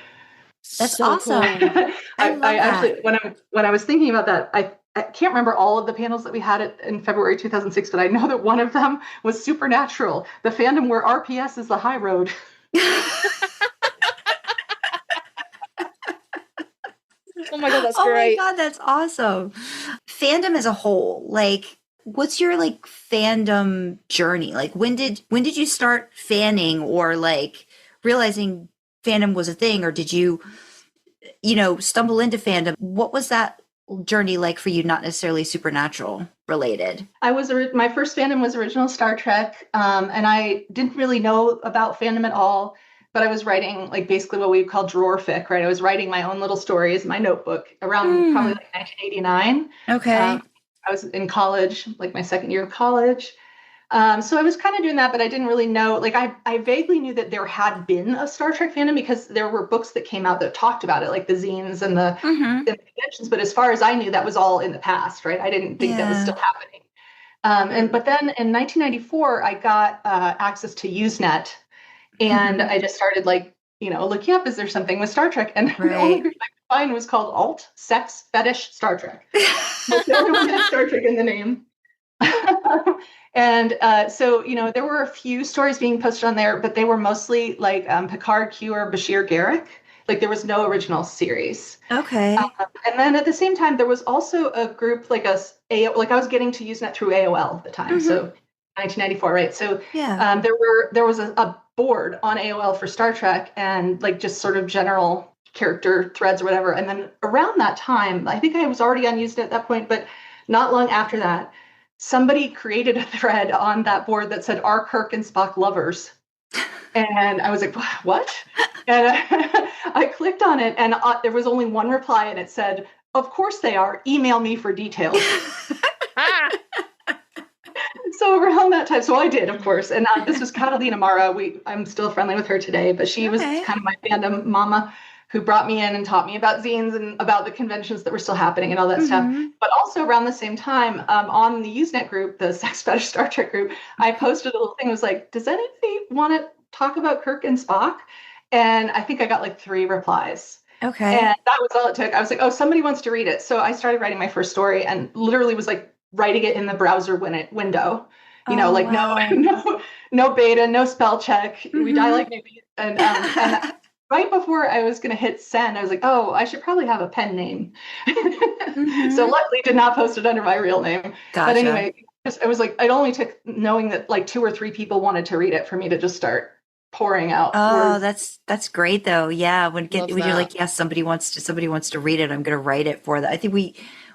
That's so awesome. Cool. I actually, when I was thinking about that, I can't remember all of the panels that we had in February 2006, but I know that one of them was Supernatural, the fandom where RPS is the high road. Oh my God, that's great. Oh my God, that's awesome. Fandom as a whole, like, what's your like fandom journey? Like, when did you start fanning or like realizing fandom was a thing, or did you stumble into fandom? What was that journey like for you? Not necessarily Supernatural related. My first fandom was original Star Trek, and I didn't really know about fandom at all. But I was writing like basically what we call drawer fic, right? I was writing my own little stories in my notebook around probably like 1989. Okay. I was in college, like my second year of college. So I was kind of doing that, but I didn't really know. Like I vaguely knew that there had been a Star Trek fandom because there were books that came out that talked about it, like the zines and the conventions. But as far as I knew, that was all in the past, right? I didn't think that was still happening. But then in 1994, I got access to Usenet. And I just started looking up, is there something with Star Trek? And the only group I could find was called Alt Sex Fetish Star Trek. The only one had Star Trek in the name. And so there were a few stories being posted on there, but they were mostly like Picard, Q, or Bashir Garrick. Like there was no original series. Okay. And then at the same time, there was also a group like I was getting to Usenet through AOL at the time. So 1994, right? So there was a board on AOL for Star Trek and like just sort of general character threads or whatever. And then around that time, I think I was already on Usenet at that point, but not long after that, somebody created a thread on that board that said, "Are Kirk and Spock lovers?" And I was like, what? And I clicked on it, and there was only one reply, and it said, of course they are. Email me for details. So around that time, so I did, of course. And this was Catalina Mara. I'm still friendly with her today, but she was kind of my fandom mama who brought me in and taught me about zines and about the conventions that were still happening and all that stuff. But also around the same time, on the Usenet group, the Sex Fetish Star Trek group, I posted a little thing. It was like, does anybody want to talk about Kirk and Spock? And I think I got like 3 replies. Okay. And that was all it took. I was like, oh, somebody wants to read it. So I started writing my first story and literally was like writing it in the browser window. You know, like no beta, no spell check. We die like babies. And right before I was going to hit send, I was like, oh, I should probably have a pen name. So luckily did not post it under my real name. Gotcha. But anyway, it was like, it only took knowing that like 2 or 3 people wanted to read it for me to just start pouring out. Oh, that's great though. Yeah. When you're like, yes, somebody wants to read it, I'm going to write it for that. I think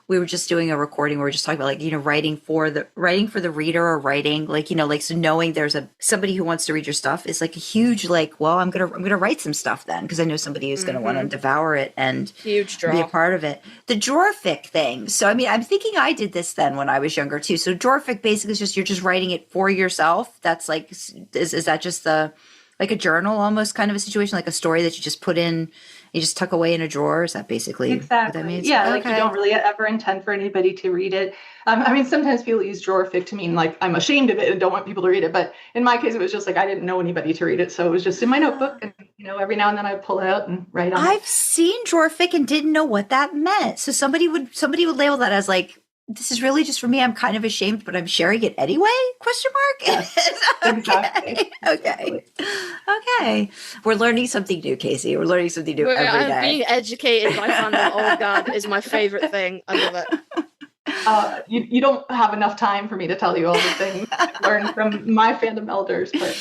we were just doing a recording where we were just talking about like, you know, writing for the reader or writing like, you know, like, so knowing there's somebody who wants to read your stuff is like a huge, like, well, I'm going to write some stuff then. Cause I know somebody who's going to want to devour it and huge draw. Be a part of it. The drawerfic thing. So, I mean, I'm thinking I did this then when I was younger too. So drawerfic basically is just, you're just writing it for yourself. That's like, is that just like a journal almost kind of a situation, like a story that you just put in, you just tuck away in a drawer? Is that basically what that means? Yeah, like you don't really ever intend for anybody to read it. I mean, sometimes people use drawerfic to mean like I'm ashamed of it and don't want people to read it. But in my case, it was just like I didn't know anybody to read it. So it was just in my notebook. And, you know, every now and then I pull it out and write on it. I've seen drawerfic and didn't know what that meant. So somebody would label that as like, this is really just for me. I'm kind of ashamed, but I'm sharing it anyway? Question mark. Yes, exactly. Okay. We're learning something new, Kasey. We're learning something new every day. Being educated by fandom, oh God, is my favorite thing. I love it. You don't have enough time for me to tell you all the things I've learned from my fandom elders, but so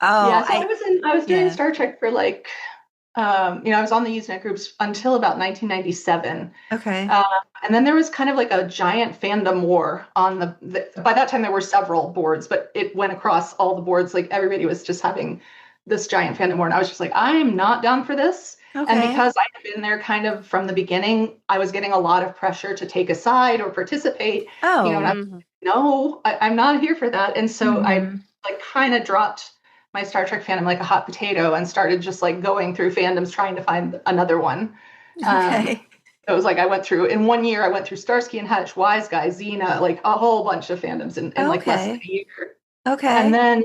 I was doing Star Trek for like. You know, I was on the Usenet groups until about 1997. Okay. And then there was kind of like a giant fandom war on by that time there were several boards, but it went across all the boards. Like everybody was just having this giant fandom war. And I was just like, I'm not down for this. Okay. And because I had been there kind of from the beginning, I was getting a lot of pressure to take a side or participate. Oh, you know, and I'm not here for that. And so I like kind of dropped my Star Trek fandom like a hot potato and started just like going through fandoms trying to find another one. Okay. It was like in 1 year I went through Starsky and Hutch, Wise Guy, Xena, like a whole bunch of fandoms in like less than a year. Okay. And then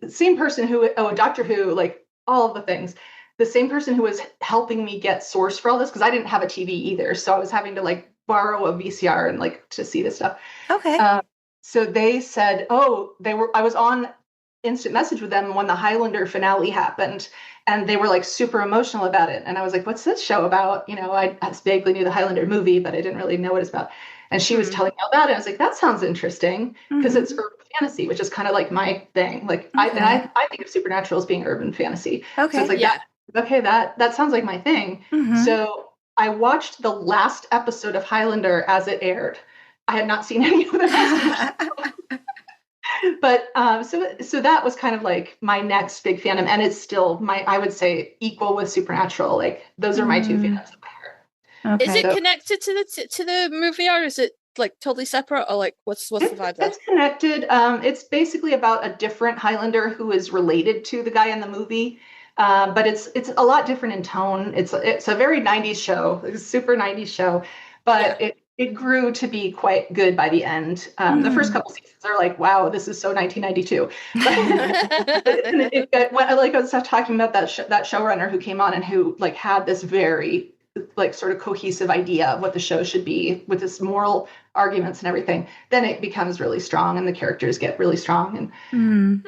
same person Doctor Who, like all of the things, the same person who was helping me get source for all this, because I didn't have a TV either. So I was having to like borrow a VCR and like to see this stuff. Okay. So they said, I was on instant message with them when the Highlander finale happened, and they were like super emotional about it. And I was like, what's this show about? You know, I vaguely knew the Highlander movie, but I didn't really know what it's about. And she was telling me all about it. I was like, that sounds interesting, because it's urban fantasy, which is kind of like my thing. Like I think of supernatural as being urban fantasy. Okay. So it's like that sounds like my thing. So I watched the last episode of Highlander as it aired. I had not seen any of the rest of the But so that was kind of like my next big fandom, and it's still I would say equal with Supernatural. Like those are my 2 fandoms. Okay. Is it connected to the movie, or is it like totally separate, or like what's the vibe there? It's connected. It's basically about a different Highlander who is related to the guy in the movie, but it's a lot different in tone. It's a very 90s show. It's a super 90s show, but it grew to be quite good by the end. The first couple seasons are like, wow, this is so 1992. Like I was talking about that showrunner who came on and who like had this very like sort of cohesive idea of what the show should be with this moral arguments and everything. Then it becomes really strong and the characters get really strong. And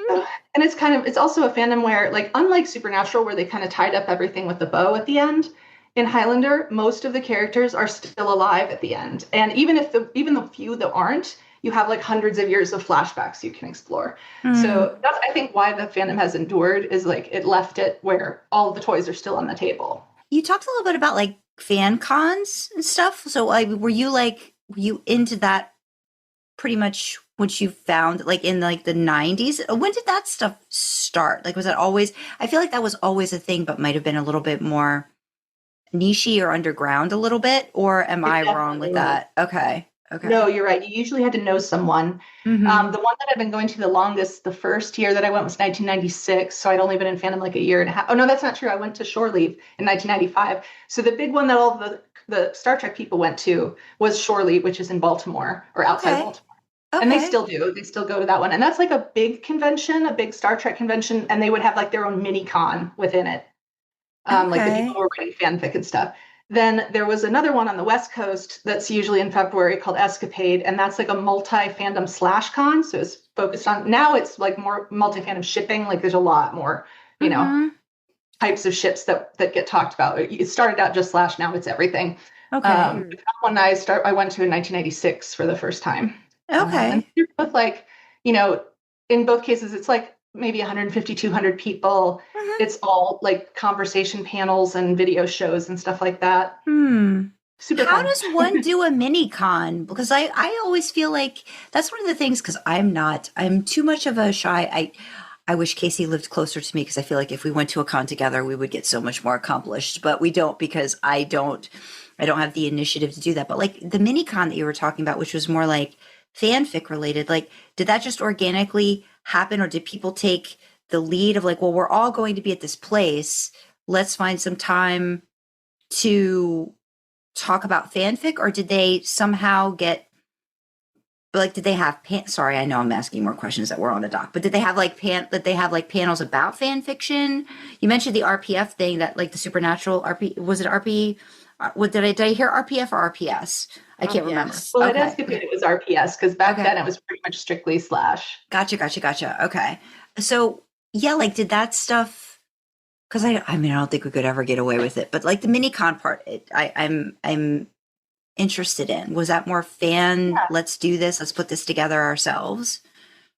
it's also a fandom where, like, unlike Supernatural, where they kind of tied up everything with the bow at the end, in Highlander, most of the characters are still alive at the end. And even the few that aren't, you have like hundreds of years of flashbacks you can explore. So that's, I think, why the fandom has endured, is like it left it where all of the toys are still on the table. You talked a little bit about like fan cons and stuff. So like, were you into that pretty much what you found like in like the 90s? When did that stuff start? Like, was that always, I feel like that was always a thing, but might've been a little bit more niche or underground a little bit, or am I wrong with that? Okay. No, you're right. You usually had to know someone. Mhm. The one that I've been going to the longest, the first year that I went was 1996. So I'd only been in fandom like a year and a half. Oh, no, that's not true. I went to Shore Leave in 1995. So the big one that all the Star Trek people went to was Shore Leave, which is in Baltimore or outside Okay. Baltimore. And they Okay. still do. They still go to that one. And that's like a big convention, a big Star Trek convention. And they would have like their own mini con within it. Like the Okay. people who were writing fanfic and stuff. Then there was another one on the West Coast that's usually in February called Escapade, and that's like a multi-fandom slash con. So it's focused on, now it's like more multi-fandom shipping. Like there's a lot more, you know, Mhm. types of ships that get talked about. It started out just slash, now it's everything. Okay. That one I went to in 1996 for the first time. Okay. And they're both like, you know, in both cases, it's like maybe 150, 200 people. Mhm. It's all like conversation panels and video shows and stuff like that. Super How fun. does one do a mini con? Because I always feel like that's one of the things, because I'm too much of a shy. I wish Kasey lived closer to me, because I feel like if we went to a con together, we would get so much more accomplished, but we don't, because I don't have the initiative to do that. But like the mini con that you were talking about, which was more like fanfic related, like did that just organically happen, or did people take the lead of like, well, we're all going to be at this place, let's find some time to talk about fanfic? Or did they somehow get, like, did they have sorry, I know I'm asking more questions that were on the doc, but did they have like panels about fan fiction? You mentioned the RPF thing, that like the supernatural RP, was it RP? What did I hear, RPF or RPS? I can't remember. Well, Okay. at Escapade, it was RPS, because back Okay. then it was pretty much strictly slash. Gotcha. Okay. So yeah, like did that stuff, because I mean, I don't think we could ever get away with it, but like the mini con part, I'm interested in. Was that more fan, let's do this, let's put this together ourselves?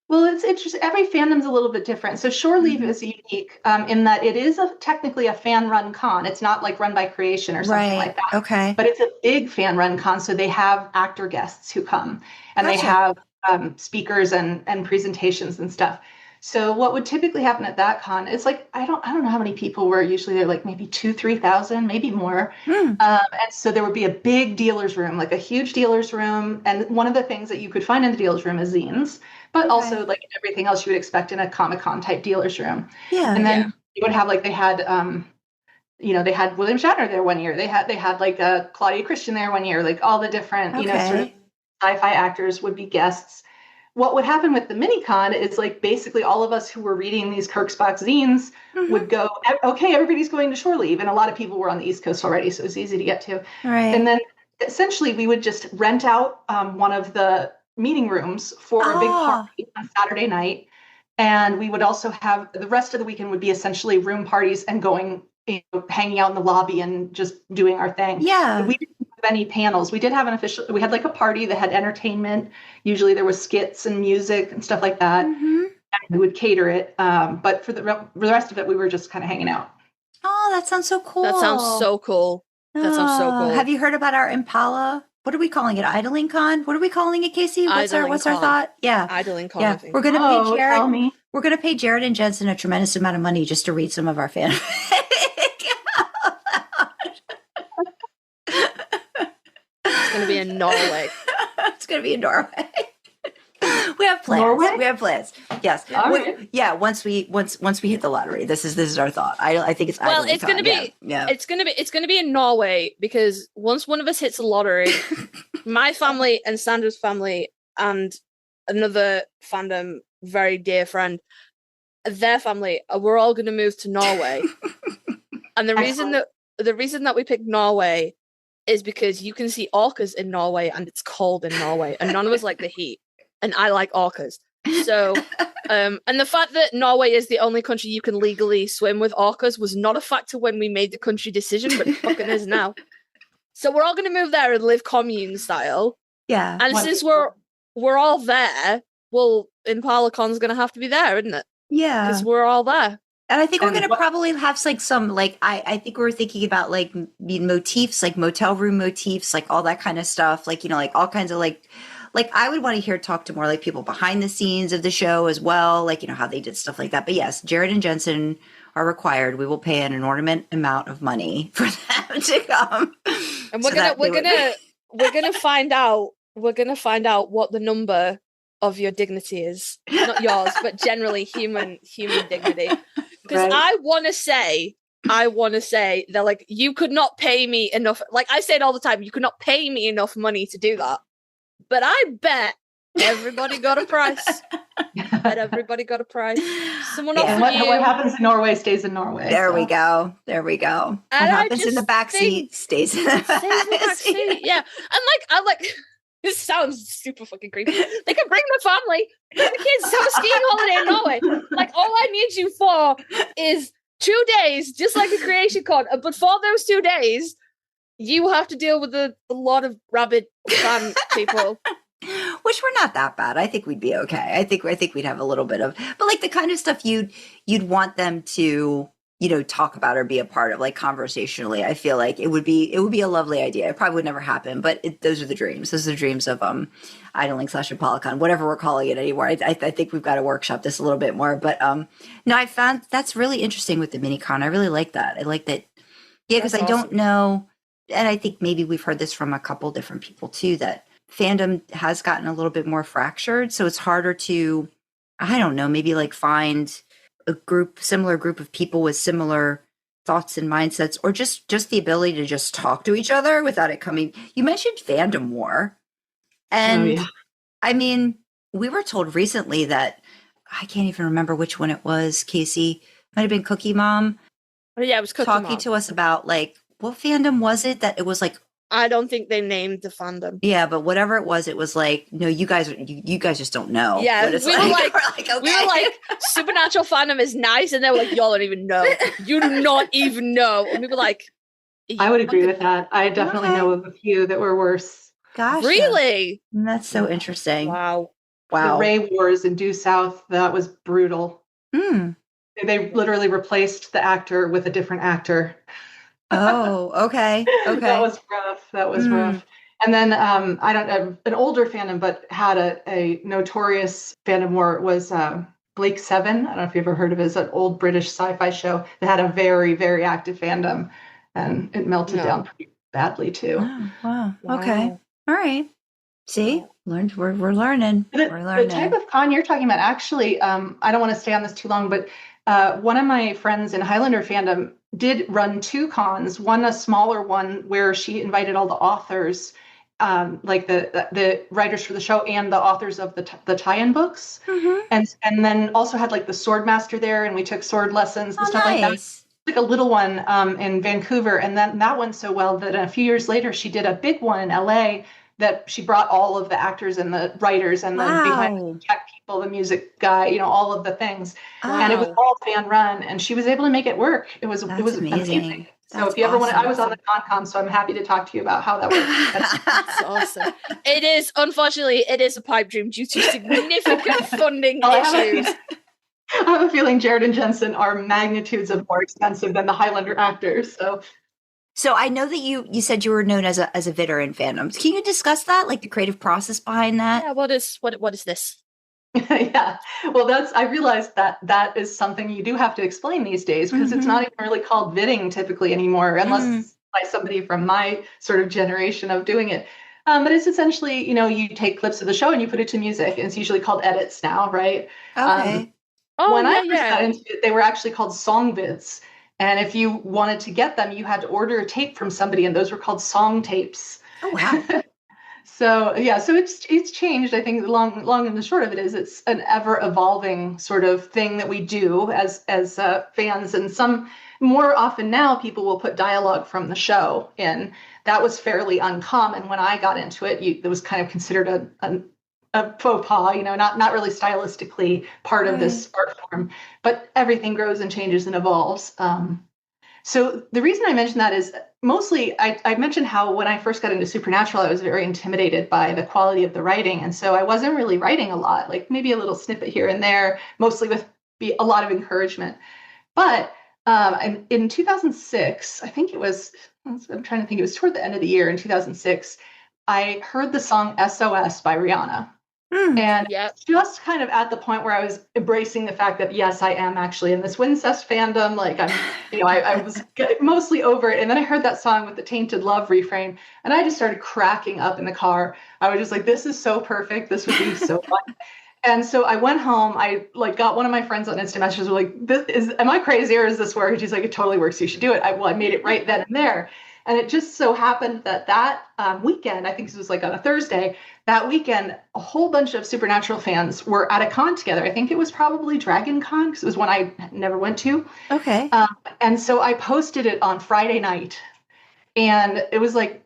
Well, it's interesting. Every fandom's a little bit different. So Shore Leave is unique in that it is technically a fan-run con. It's not like run by creation or something like that. Okay. But it's a big fan-run con, so they have actor guests who come, and they have speakers and presentations and stuff. So what would typically happen at that con is like, I don't know how many people were usually there, like maybe 2,000-3,000, maybe more. And so there would be a big dealer's room, like a huge dealer's room. And one of the things that you could find in the dealer's room is zines, but also like everything else you would expect in a Comic-Con type dealer's room. Yeah. And then you would have like, they had they had William Shatner there one year. They had like Claudia Christian there one year, like all the different, sort of sci-fi actors would be guests. What would happen with the mini-con is like basically all of us who were reading these Kirksbox zines would go, okay, everybody's going to Shore Leave. And a lot of people were on the East Coast already, so it was easy to get to. Right. And then essentially we would just rent out one of the meeting rooms for a big party on Saturday night. And we would also have the rest of the weekend would be essentially room parties and going, hanging out in the lobby and just doing our thing. Yeah. We didn't have any panels. We did have we had like a party that had entertainment. Usually there was skits and music and stuff like that. And we would cater it. But for the rest of it, we were just kind of hanging out. Oh, that sounds so cool. That sounds so cool. That sounds so cool. Have you heard about our Impala? What are we calling it? IdlingCon? What are we calling it, Kasey? What's our IdlingCon. thought? Yeah. IdlingCon, Yeah. I think. We're gonna pay Jared. Tell me. We're gonna pay Jared and Jensen a tremendous amount of money just to read some of our fanfic. It's going to be in Norway. It's gonna be in Norway. We have plans. Norway? We have plans. Yes. All right. Yeah. Once we hit the lottery, this is our thought. I think it's Well, IdlingCon. it's going to be yeah. it's going to be in Norway, because once one of us hits the lottery, my family and Sandra's family and another fandom very dear friend, their family, we're all going to move to Norway. And the reason that we picked Norway is because you can see orcas in Norway, and it's cold in Norway, and none of us like the heat, and I like orcas. So, and the fact that Norway is the only country you can legally swim with orcas was not a factor when we made the country decision, but it fucking is now. So we're all going to move there and live commune style. Yeah. And since we're all there, well, ImpalaCon's going to have to be there, isn't it? Yeah. Because we're all there. And I think we're going to probably have like some, like, I think we're thinking about like motifs, like motel room motifs, like all that kind of stuff. Like, like all kinds of like I would want to talk to more like people behind the scenes of the show as well. Like, how they did stuff like that. But yes, Jared and Jensen are required, we will pay an inordinate amount of money for them to come. And we're gonna find out. We're gonna find out what the number of your dignity is. Not yours, but generally human dignity. Because Right. I want to say that, like, you could not pay me enough. Like I say it all the time, you could not pay me enough money to do that. But I bet everybody got a price. Someone Yeah. offered And you. what happens in Norway stays in Norway. There so. we go. What And I happens in the just back think- seat stays in the Stays in the back seat. Yeah. And I'm like, this sounds super fucking creepy. They can bring the family, bring the kids, have a skiing holiday in Norway. Like, all I need you for is 2 days, just like a creation con. But for those 2 days, you have to deal with a lot of rabid fan people. Which we're not that bad. I think we'd be okay. I think we'd have a little bit of, but like the kind of stuff you'd want them to, talk about or be a part of, like conversationally. I feel like it would be a lovely idea. It probably would never happen, but those are the dreams. Those are the dreams of idling/Apolicon, whatever we're calling it anymore. I think we've got to workshop this a little bit more. But no, I found that's really interesting with the mini con. I really like that. I like that. Yeah, because I don't know, and I think maybe we've heard this from a couple different people too, that fandom has gotten a little bit more fractured, so it's harder to, I don't know, maybe like find a similar group of people with similar thoughts and mindsets, or just the ability to just talk to each other without it coming. You mentioned fandom war, and I mean, we were told recently that, I can't even remember which one it was, Kasey, might have been Cookie Mom. Oh, yeah, it was Cookie talking Mom. to us about, like, what fandom was it that it was like, I don't think they named the fandom. yeah, but whatever it was like, no, you guys just don't know. Yeah, what it's we were like, okay. we were like, supernatural fandom is nice, and they were like, y'all don't even know. You do not even know. And we were like, I would agree with that. I definitely Okay. know of a few that were worse. Gosh, really? that's so interesting. Wow. The Ray Wars in Due South, that was brutal. Hmm. They literally replaced the actor with a different actor. Oh, okay. That was rough. And then I don't know, an older fandom, but had a notorious fandom war was Blake Seven. I don't know if you've ever heard of it. It's an old British sci-fi show that had a very, very active fandom, and it melted down pretty badly too. Oh, wow. Okay. All right. See, we're learning. The type of con you're talking about, actually, I don't want to stay on this too long, but one of my friends in Highlander fandom did run 2 cons, one a smaller one where she invited all the authors, like the writers for the show and the authors of the tie-in books, and then also had like the sword master there, and we took sword lessons and stuff like that. Like a little one in Vancouver, and then that went so well that a few years later she did a big one in LA that she brought all of the actors and the writers and the behind the tech people, the music guy, all of the things. And it was all fan run, and she was able to make it work. It was amazing. So if you ever want to, I was on the con, so I'm happy to talk to you about how that works. That's awesome. Unfortunately, it is a pipe dream due to significant funding issues. I have a feeling Jared and Jensen are magnitudes of more expensive than the Highlander actors. So I know that you said you were known as a vidder in fandoms. Can you discuss that, like the creative process behind that? Yeah, what is this? Yeah, well, I realized that is something you do have to explain these days, because it's not even really called vidding typically anymore, unless by somebody from my sort of generation of doing it. But it's essentially, you take clips of the show and you put it to music, and it's usually called edits now, right? Okay. When I first got into it, they were actually called song vids. And if you wanted to get them, you had to order a tape from somebody, and those were called song tapes. Oh, wow. So it's changed. I think long and the short of it is it's an ever evolving sort of thing that we do as fans, and some more often now people will put dialogue from the show in. That was fairly uncommon when I got into it. It was kind of considered a faux pas, not really stylistically part of this art form, but everything grows and changes and evolves. So the reason I mentioned that is mostly I mentioned how when I first got into Supernatural, I was very intimidated by the quality of the writing. And so I wasn't really writing a lot, like maybe a little snippet here and there, mostly with a lot of encouragement. But in 2006, I think it was, I'm trying to think, it was toward the end of the year in 2006, I heard the song SOS by Rihanna. And Yep. just kind of at the point where I was embracing the fact that, yes, I am actually in this Wincest fandom. Like I was mostly over it. And then I heard that song with the Tainted Love refrain, and I just started cracking up in the car. I was just like, this is so perfect. This would be so fun. And so I went home. I got one of my friends on Instant Messages were like, am I crazy or is this work? And she's like, it totally works. You should do it. I made it right then and there. And it just so happened that weekend, I think this was like on a Thursday, that weekend, a whole bunch of Supernatural fans were at a con together. I think it was probably Dragon Con, because it was one I never went to. Okay. And so I posted it on Friday night, and it was like,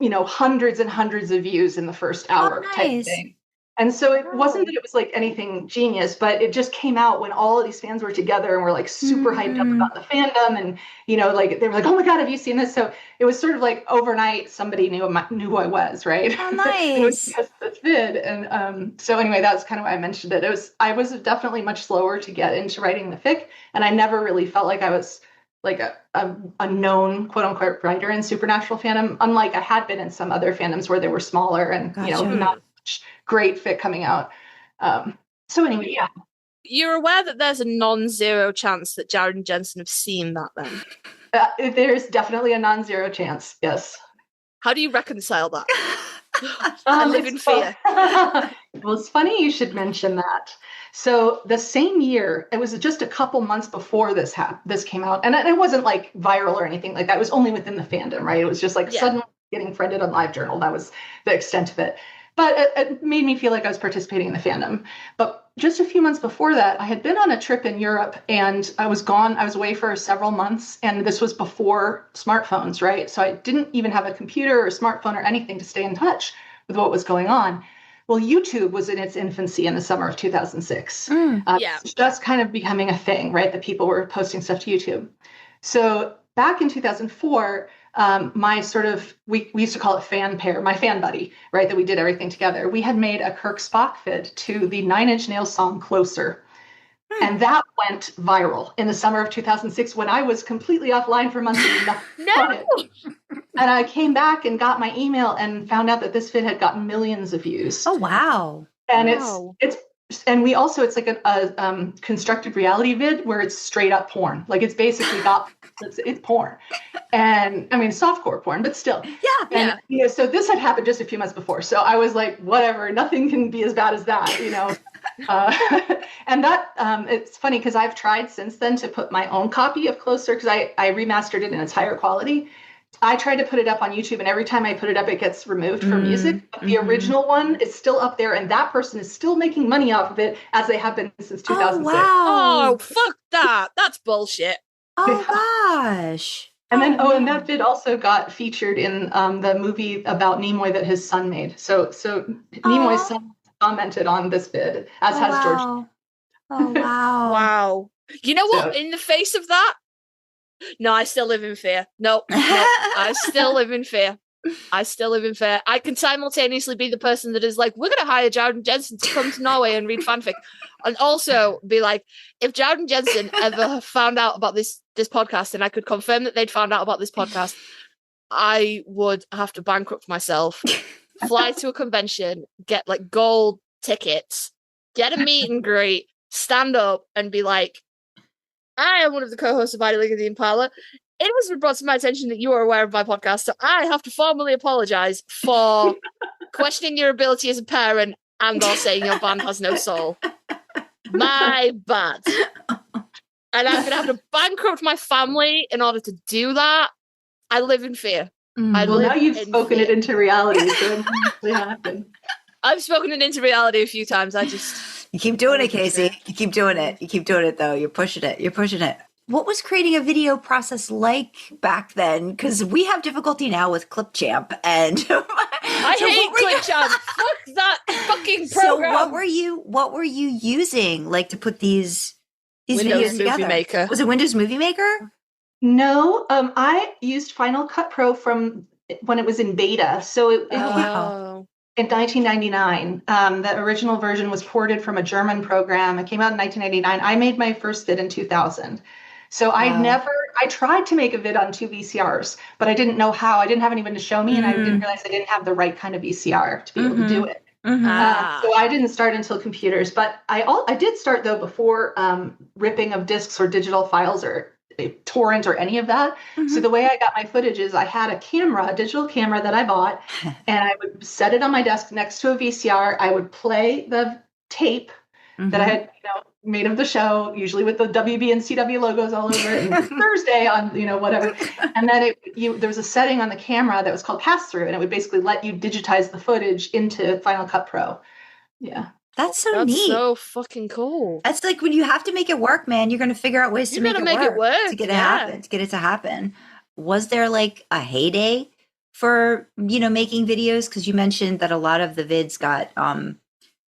hundreds and hundreds of views in the first hour type of thing. And so it wasn't that it was like anything genius, but it just came out when all of these fans were together and were like super hyped up about the fandom. And, they were like, oh my God, have you seen this? So it was sort of like overnight, somebody knew who I was, right? Oh, nice. It was just this vid. And so anyway, that's kind of why I mentioned it. I was definitely much slower to get into writing the fic. And I never really felt like I was like a known quote unquote writer in Supernatural fandom, unlike I had been in some other fandoms where they were smaller and, not great fic coming out. So anyway, yeah. You're aware that there's a non-zero chance that Jared and Jensen have seen that then? There's definitely a non-zero chance, yes. How do you reconcile that? I live in fear. Well, it's funny you should mention that. So the same year, it was just a couple months before this came out, and it wasn't like viral or anything like that. It was only within the fandom, right? It was just like suddenly getting friended on LiveJournal. That was the extent of it. But it made me feel like I was participating in the fandom. But just a few months before that, I had been on a trip in Europe, and I was gone. I was away for several months, and this was before smartphones, right? So I didn't even have a computer or smartphone or anything to stay in touch with what was going on. Well, YouTube was in its infancy in the summer of 2006. Just kind of becoming a thing, right? That people were posting stuff to YouTube. So back in 2004, we used to call it fan pair, my fan buddy, right? That we did everything together. We had made a Kirk Spock vid to the Nine Inch Nails song Closer. And that went viral in the summer of 2006 when I was completely offline for months. And I came back and got my email and found out that this vid had gotten millions of views. Oh, wow. And it's like a constructed reality vid where it's straight up porn. Like it's basically it's porn. And I mean, softcore porn, but still. Yeah. And, so this had happened just a few months before. So I was like, whatever, nothing can be as bad as that, and that, it's funny because I've tried since then to put my own copy of Closer because I remastered it in its higher quality. I tried to put it up on YouTube, and every time I put it up, it gets removed for music. But the original one is still up there, and that person is still making money off of it as they have been since 2006. Oh, wow. Oh, fuck that. That's bullshit. Oh, gosh. And then, and that vid also got featured in the movie about Nimoy that his son made. So Nimoy's son commented on this vid, as has George. Oh, wow. Wow. You know what? In the face of that, no, I still live in fear. No, I still live in fear. I can simultaneously be the person that is like, we're going to hire Jared and Jensen to come to Norway and read fanfic. And also be like, if Jared and Jensen ever found out about this podcast, and I could confirm that they'd found out about this podcast, I would have to bankrupt myself, fly to a convention, get like gold tickets, get a meet and greet, stand up and be like, I am one of the co-hosts of Idling the Impala. It has been brought to my attention that you are aware of my podcast, so I have to formally apologize for questioning your ability as a parent and or saying your band has no soul. My bad. And I'm going to have to bankrupt my family in order to do that. I live in fear. Now you've spoken it into reality, so it actually happened. I've spoken it into reality a few times. You keep doing it, Kasey. You keep doing it. You keep doing it, though. You're pushing it. What was creating a video process like back then? Because we have difficulty now with Clipchamp, and I hate Clipchamp. Fuck that fucking program. So what were you using, like, to put these Windows videos together? Movie Maker. Was it Windows Movie Maker? No, I used Final Cut Pro from when it was in beta. So in 1999, the original version was ported from a German program. It came out in 1999. I made my first vid in 2000. So I tried to make a vid on 2 VCRs, but I didn't know how. I didn't have anyone to show me, and I didn't realize I didn't have the right kind of VCR to be able to do it. So I didn't start until computers, but I did start though before ripping of discs or digital files or torrent or any of that. So the way I got my footage is I had a digital camera that I bought, and I would set it on my desk next to a VCR. I would play the tape that I had, made of the show, usually with the WB and CW logos all over it, and Thursday on, whatever. And then there was a setting on the camera that was called pass-through, and it would basically let you digitize the footage into Final Cut Pro. Yeah. That's so neat. So fucking cool. That's like when you have to make it work, man, you're going to figure out ways to make it work to get it to happen. Was there like a heyday for, making videos? Because you mentioned that a lot of the vids got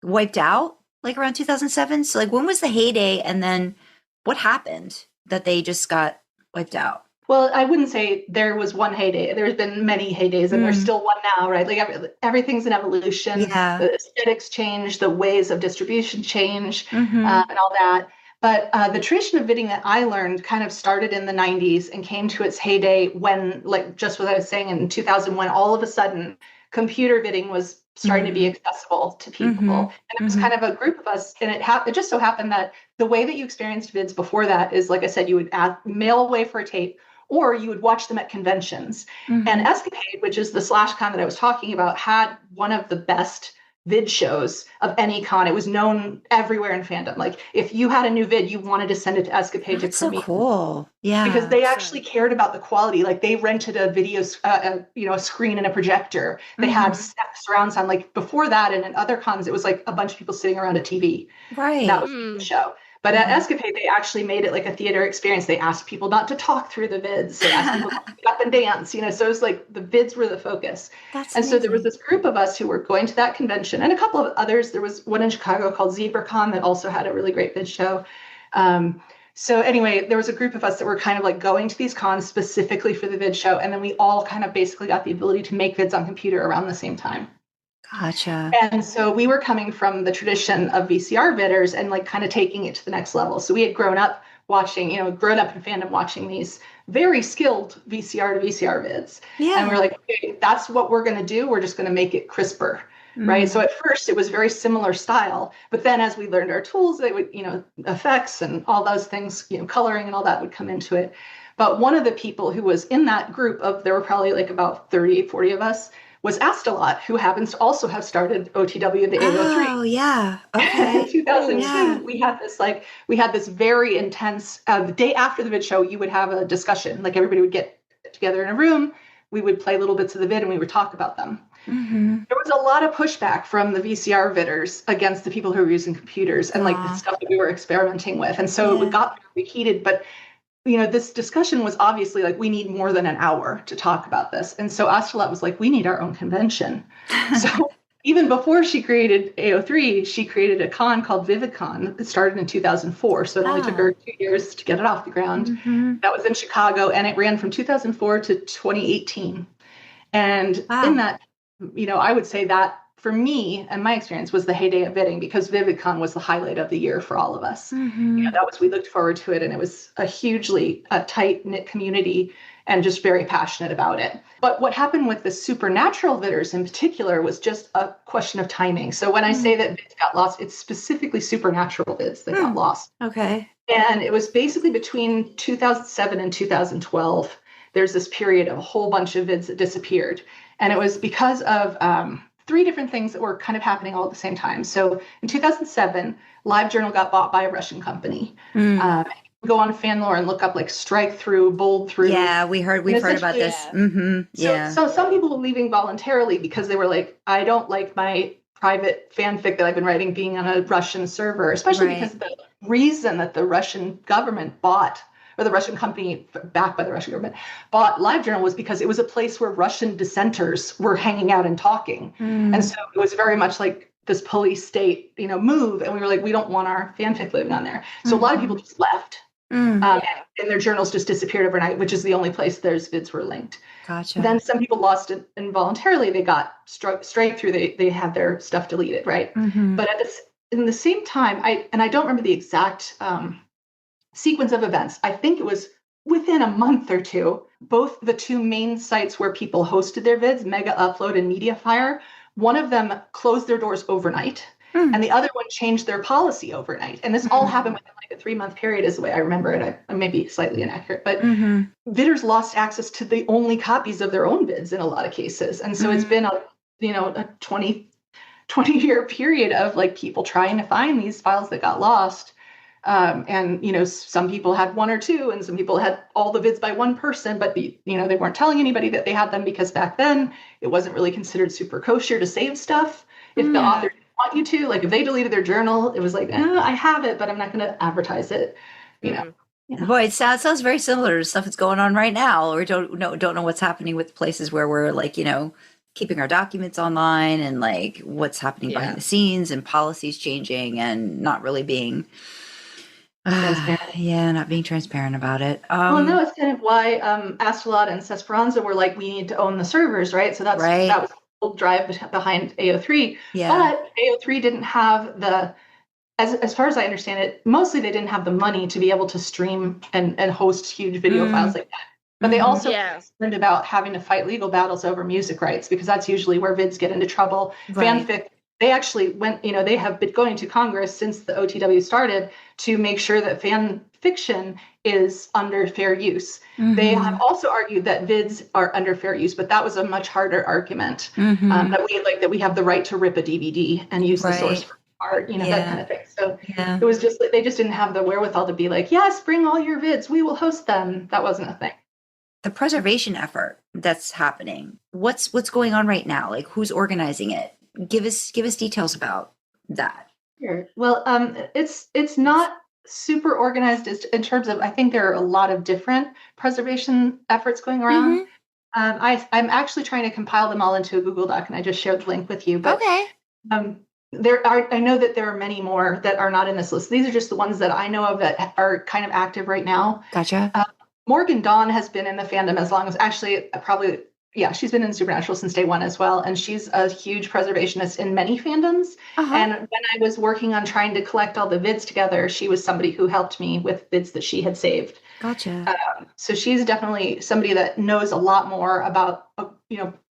wiped out like around 2007. So like when was the heyday, and then what happened that they just got wiped out? Well, I wouldn't say there was one heyday. There's been many heydays, and there's still one now, right? Like everything's an evolution. Yeah. The aesthetics change, the ways of distribution change, and all that. But the tradition of vidding that I learned kind of started in the 90s and came to its heyday when, like just what I was saying, in 2000, when all of a sudden computer vidding was starting to be accessible to people. And it was kind of a group of us. And it just so happened that the way that you experienced vids before that is, like I said, you would mail away for a tape, or you would watch them at conventions. And Escapade, which is the /con that I was talking about, had one of the best vid shows of any con. It was known everywhere in fandom. Like if you had a new vid, you wanted to send it to Escapade to premiere. So cool. Yeah. Because they actually cared about the quality. Like they rented a video, a screen and a projector. They had surround sound. Like before that, and in other cons, it was like a bunch of people sitting around a TV. Right. That was the show. But at Escapade, they actually made it like a theater experience. They asked people not to talk through the vids. They asked people to get up and dance, So it was like the vids were the focus. That's and amazing. So there was this group of us who were going to that convention, and a couple of others. There was one in Chicago called ZebraCon that also had a really great vid show. So anyway, there was a group of us that were kind of like going to these cons specifically for the vid show. And then we all kind of basically got the ability to make vids on computer around the same time. Gotcha. And so we were coming from the tradition of VCR vidders and like kind of taking it to the next level. So we had grown up watching, grown up in fandom watching these very skilled VCR to VCR vids. Yeah. And we're like, okay, that's what we're going to do. We're just going to make it crisper. Right. So at first it was very similar style, but then as we learned our tools, they would, effects and all those things, coloring and all that would come into it. But one of the people who was in that group there were probably like about 30, 40 of us, was Astalot, who happens to also have started OTW the 803. Oh, yeah. Okay. In 2002, we had this very intense, the day after the vid show, you would have a discussion. Like everybody would get together in a room. We would play little bits of the vid and we would talk about them. There was a lot of pushback from the VCR vidders against the people who were using computers and like the stuff that we were experimenting with. And so it got very heated, but this discussion was obviously like, we need more than an hour to talk about this. And so Astrolot was like, we need our own convention. So even before she created A03, she created a con called VividCon that started in 2004. So it only took her 2 years to get it off the ground. That was in Chicago, and it ran from 2004 to 2018. And in that, I would say that for me and my experience was the heyday of vidding, because VividCon was the highlight of the year for all of us. We looked forward to it, and it was a hugely tight-knit community and just very passionate about it. But what happened with the supernatural vidders in particular was just a question of timing. So when I say that vids got lost, it's specifically supernatural vids that got lost. Okay. And it was basically between 2007 and 2012. There's this period of a whole bunch of vids that disappeared. And it was because of 3 different things that were kind of happening all at the same time. So in 2007, LiveJournal got bought by a Russian company. Go on FanLore and look up like strike through, bold through. Yeah, we've heard about this. So some people were leaving voluntarily because they were like, I don't like my private fanfic that I've been writing being on a Russian server, especially because the reason that the Russian government bought, or the Russian company backed by the Russian government bought LiveJournal, was because it was a place where Russian dissenters were hanging out and talking. And so it was very much like this police state, move. And we were like, we don't want our fanfic living on there. So a lot of people just left. And their journals just disappeared overnight, which is the only place their vids were linked. Gotcha. Then some people lost it involuntarily. They got straight through. They had their stuff deleted, right? But in the same time, I don't remember the exact sequence of events. I think it was within a month or two, both the 2 main sites where people hosted their vids, Mega Upload and Mediafire, one of them closed their doors overnight, and the other one changed their policy overnight. And this all happened within like a 3-month period is the way I remember it. I may be slightly inaccurate, but vidders lost access to the only copies of their own vids in a lot of cases. And so it's been a 20-year period of like people trying to find these files that got lost. And, some people had one or two, and some people had all the vids by one person, but they weren't telling anybody that they had them, because back then it wasn't really considered super kosher to save stuff. If the author didn't want you to, like if they deleted their journal, it was like, I have it, but I'm not going to advertise it, Yeah. Boy, it sounds very similar to stuff that's going on right now, or don't know what's happening with places where we're like, keeping our documents online, and like what's happening behind the scenes, and policies changing, and not really being not being transparent about it. Well, that was kind of why Astrolot and Sesperanza were like, we need to own the servers, right? So that was the whole drive behind AO3. Yeah. But AO3 didn't have as far as I understand it, mostly they didn't have the money to be able to stream and host huge video files like that. But they also learned about having to fight legal battles over music rights, because that's usually where vids get into trouble. Right. Fanfic, they actually went, they have been going to Congress since the OTW started to make sure that fan fiction is under fair use. They have also argued that vids are under fair use, but that was a much harder argument, that we have the right to rip a DVD and use the source for art, that kind of thing. So it was just, they just didn't have the wherewithal to be like, yes, bring all your vids, we will host them. That wasn't a thing. The preservation effort that's happening, what's going on right now? Like, who's organizing it? Give us details about that. Sure. Well, it's not super organized in terms of, I think there are a lot of different preservation efforts going around. I'm actually trying to compile them all into a Google Doc, and I just shared the link with you. But, I know that there are many more that are not in this list. These are just the ones that I know of that are kind of active right now. Gotcha. Morgan Dawn has been in the fandom as long as, actually, she's been in Supernatural since day one as well. And she's a huge preservationist in many fandoms. And when I was working on trying to collect all the vids together, she was somebody who helped me with vids that she had saved. Gotcha. So she's definitely somebody that knows a lot more about,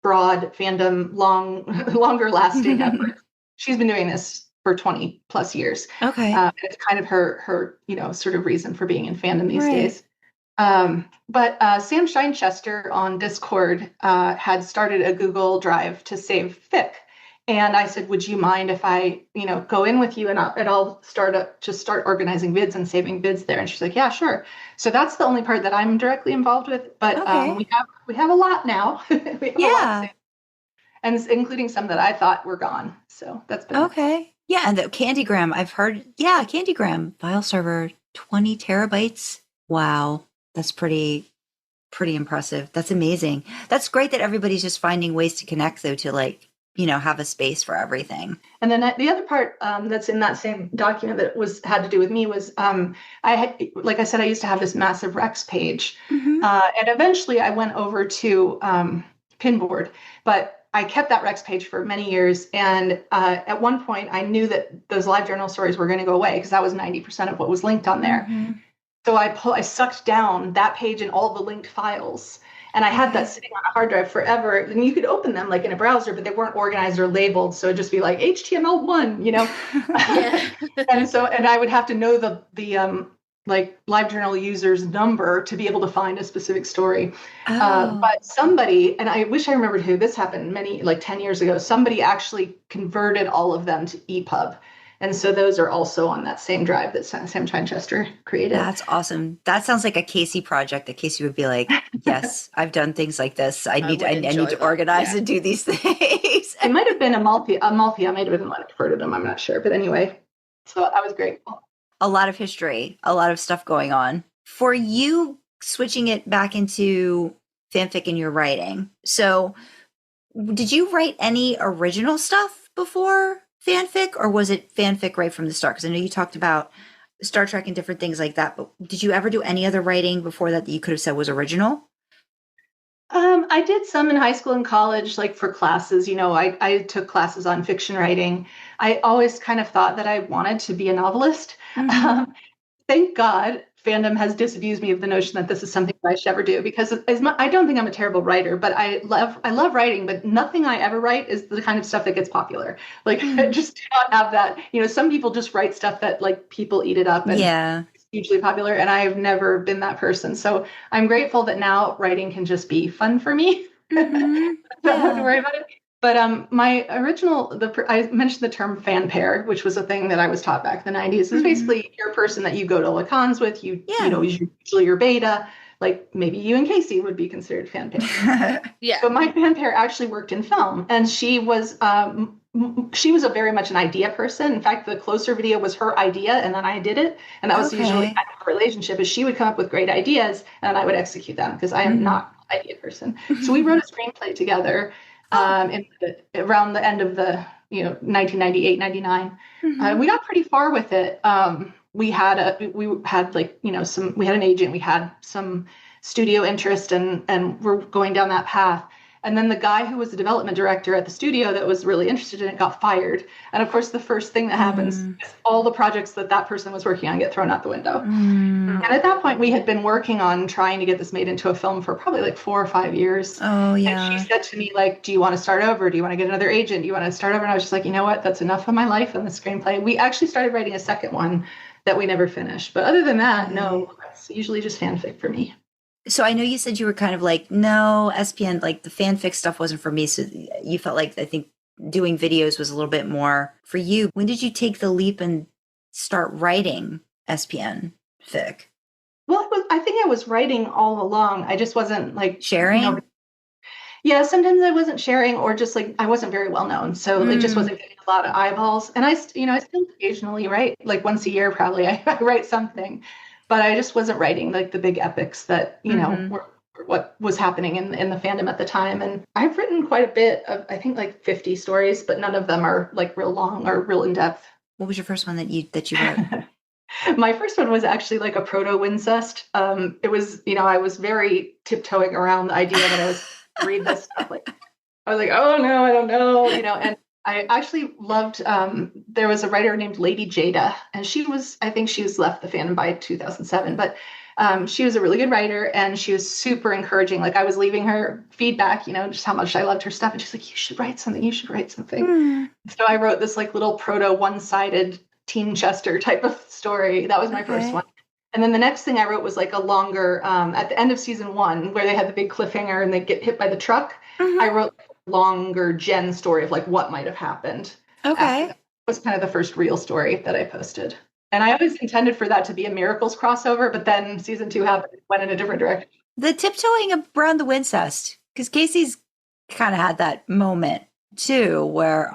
broad fandom, longer lasting efforts. She's been doing this for 20 plus years. Okay. It's kind of her, sort of reason for being in fandom these days. But Sam Winchester on Discord had started a Google Drive to save fic. And I said, would you mind if I, go in with you and I'll start organizing vids and saving vids there? And she's like, yeah, sure. So that's the only part that I'm directly involved with. But we have a lot now. And including some that I thought were gone. So that's been okay. Yeah, and the Candygram, I've heard. Yeah, Candygram file server, 20 terabytes. Wow. That's pretty impressive. That's amazing. That's great that everybody's just finding ways to connect, though, to have a space for everything. And then the other part that's in that same document that had to do with me was I had, like I said, I used to have this massive Rex page, and eventually I went over to Pinboard, but I kept that Rex page for many years. And at one point, I knew that those live journal stories were going to go away, because that was 90% of what was linked on there. So I sucked down that page and all the linked files, and I had that sitting on a hard drive forever. And you could open them like in a browser, but they weren't organized or labeled. So it'd just be like HTML1, and I would have to know the live journal user's number to be able to find a specific story. But somebody, and I wish I remembered who, this happened 10 years ago, somebody actually converted all of them to EPUB. And so those are also on that same drive that Sam Winchester created. That's awesome. That sounds like a Kasey project that Kasey would be like, yes, I've done things like this. I need to organize and do these things. It might have been a multi. I might have been the one who converted them. I'm not sure. But anyway, so I was grateful. A lot of history, a lot of stuff going on. For you, switching it back into fanfic in your writing. So did you write any original stuff before fanfic, or was it fanfic right from the start? Because I know you talked about Star Trek and different things like that, but did you ever do any other writing before that you could have said was original? I did some in high school and college, like for classes. I took classes on fiction writing. I always kind of thought that I wanted to be a novelist. Thank God fandom has disabused me of the notion that this is something that I should ever do, because I don't think I'm a terrible writer, but I love writing, but nothing I ever write is the kind of stuff that gets popular. Like I just do not have that. Some people just write stuff that like people eat it up and it's hugely popular, and I've never been that person. So I'm grateful that now writing can just be fun for me. Don't have to worry about it. But my original, I mentioned the term fan pair, which was a thing that I was taught back in the 90s. It's basically your person that you go to all the cons with. You know, usually your beta. Like maybe you and Kasey would be considered fan pair. But my fan pair actually worked in film, and she was a very much an idea person. In fact, the closer video was her idea, and then I did it. And that was usually kind of our relationship, is she would come up with great ideas, and I would execute them, because I am not an idea person. So we wrote a screenplay together. Around the end of the 1998, 99, we got pretty far with it. We had an agent, we had some studio interest, and we're going down that path. And then the guy who was the development director at the studio that was really interested in it got fired. And of course, the first thing that happens is all the projects that person was working on get thrown out the window. And at that point, we had been working on trying to get this made into a film for probably like 4 or 5 years. Oh, yeah. And she said to me, like, do you want to start over? Do you want to get another agent? Do you want to start over? And I was just like, you know what? That's enough of my life on the screenplay. We actually started writing a second one that we never finished. But other than that, no, it's usually just fanfic for me. So I know you said you were kind of like, no, SPN, like the fanfic stuff wasn't for me. So you felt like, I think doing videos was a little bit more for you. When did you take the leap and start writing SPN fic? Well, I think I was writing all along. I just wasn't like sharing. Yeah, sometimes I wasn't sharing, or just like I wasn't very well known, so it just wasn't getting a lot of eyeballs. And I still occasionally write, like once a year probably. I write something. But I just wasn't writing like the big epics that, were what was happening in the fandom at the time. And I've written quite a bit of, I think like 50 stories, but none of them are like real long or real in depth. What was your first one that you wrote? My first one was actually like a proto Wincest. It was, I was very tiptoeing around the idea that I was read this stuff. Like I was like, oh no, I don't know, and I actually loved, there was a writer named Lady Jada, and I think she was left the fandom by 2007, but she was a really good writer, and she was super encouraging. Like I was leaving her feedback, just how much I loved her stuff. And she's like, you should write something. So I wrote this like little proto one-sided Teen Chester type of story. That was my first one. And then the next thing I wrote was like a longer, at the end of season 1, where they had the big cliffhanger and they get hit by the truck. I wrote longer Jen story of like what might have happened. Okay. That was kind of the first real story that I posted. And I always intended for that to be a Miracles crossover, but then season 2 happened, went in a different direction. The tiptoeing around the Wincest, because Kasey's kind of had that moment too, where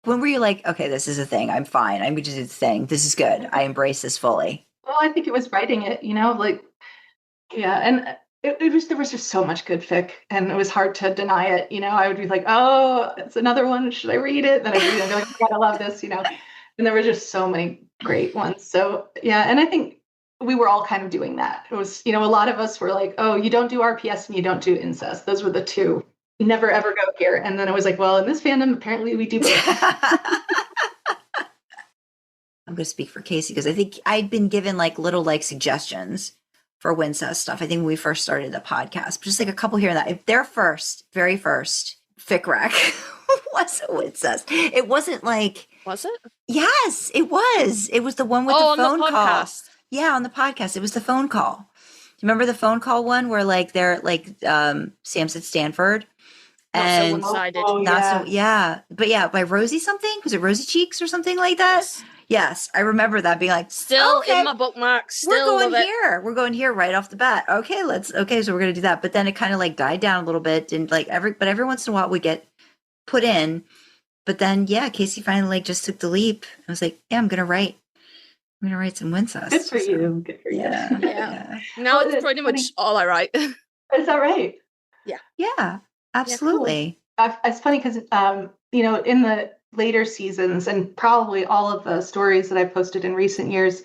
when were you like, okay, this is a thing, I'm fine, I'm going to do the thing, this is good, I embrace this fully? Well, I think it was writing it, and there was just so much good fic, and it was hard to deny it. I would be like, oh, it's another one. Should I read it? Then I'd be like, oh, God, I love this, and there were just so many great ones. So yeah. And I think we were all kind of doing that. It was, a lot of us were like, oh, you don't do RPS and you don't do incest. Those were the two. You never ever go here. And then it was like, well, in this fandom, apparently we do both. I'm going to speak for Kasey because I think I'd been given like little like suggestions for Wincest stuff. I think when we first started the podcast, just like a couple here and that. If their very first fic rec was a Wincest. It wasn't like. Was it? Yes, it was. It was the one with the phone on the call. podcast. Yeah, on the podcast. It was the phone call. Do you remember the phone call one where like they're like Sam's at Stanford? And not so one-sided. But yeah, by Rosie something? Was it Rosie Cheeks or something like that? Yes, I remember that being like, still okay, in my bookmarks. We're going here. We're going here right off the bat. Okay, so we're gonna do that. But then it kind of like died down a little bit, and like every once in a while we get put in. But then Kasey finally like just took the leap. I was like, yeah, I'm gonna write some Wincest. Good for you. Good for you. Yeah. Now it's pretty much all I write. Is that right? Yeah, absolutely. Yeah, cool. It's funny because in the later seasons and probably all of the stories that I've posted in recent years,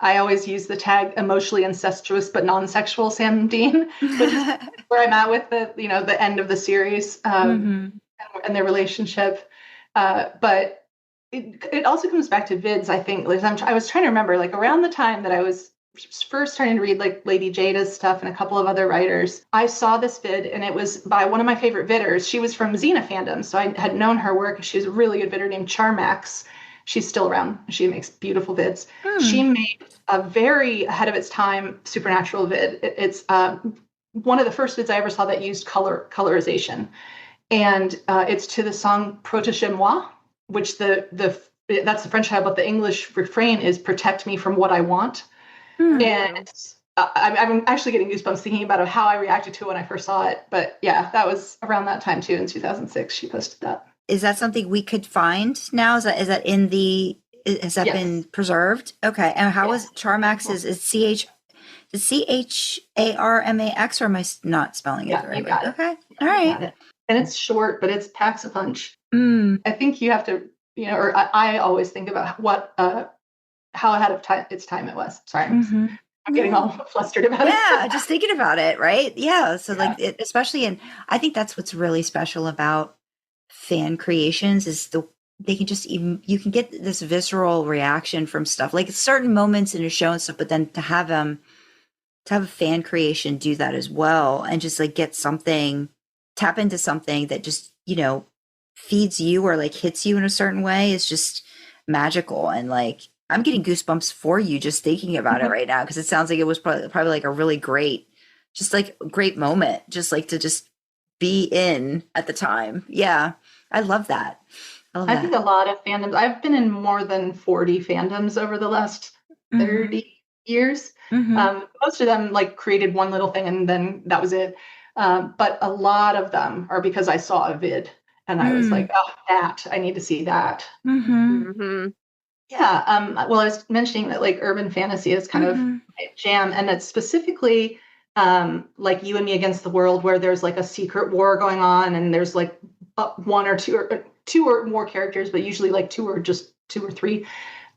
I always use the tag emotionally incestuous but non-sexual Sam Dean, which is where I'm at with the end of the series and their relationship. But it also comes back to vids, I think. Like I was trying to remember, like around the time that I was first starting to read like Lady Jada's stuff and a couple of other writers, I saw this vid, and it was by one of my favorite vidders. She was from Xena Fandom, so I had known her work. She was a really good vidder named Charmax. She's still around. She makes beautiful vids. She made a very ahead of its time supernatural vid. It's one of the first vids I ever saw that used colorization. And it's to the song Protege chez moi, which that's the French title, but the English refrain is "Protect me from what I want." And I'm actually getting goosebumps thinking about how I reacted to it when I first saw it. But yeah, that was around that time too, in 2006. She posted that. Is that something we could find now? Is that in the? Has that been preserved? Okay. And how is Charmax? Is CHARMAX, or am I not spelling it the right way? Okay. All right. And it's short, but it packs a punch. I think you have to, or I always think about how ahead of its time it was. Sorry, I'm getting all flustered about it. Yeah, just thinking about it, right? Yeah. So especially I think that's what's really special about fan creations is they can just you can get this visceral reaction from stuff, like certain moments in a show and stuff, but then to have a fan creation do that as well, and just like get something, tap into something that just, feeds you or like hits you in a certain way is just magical. And like, I'm getting goosebumps for you just thinking about it right now, because it sounds like it was probably like a really great moment, just like to just be in at the time. Yeah, I love that. I think a lot of fandoms, I've been in more than 40 fandoms over the last 30 years. Most of them like created one little thing and then that was it. But a lot of them are because I saw a vid and I was like, oh, I need to see that. Yeah. Well, I was mentioning that like urban fantasy is kind of my jam, and it's specifically like You and Me Against the World, where there's like a secret war going on and there's like one or two or more characters, but usually like two or three.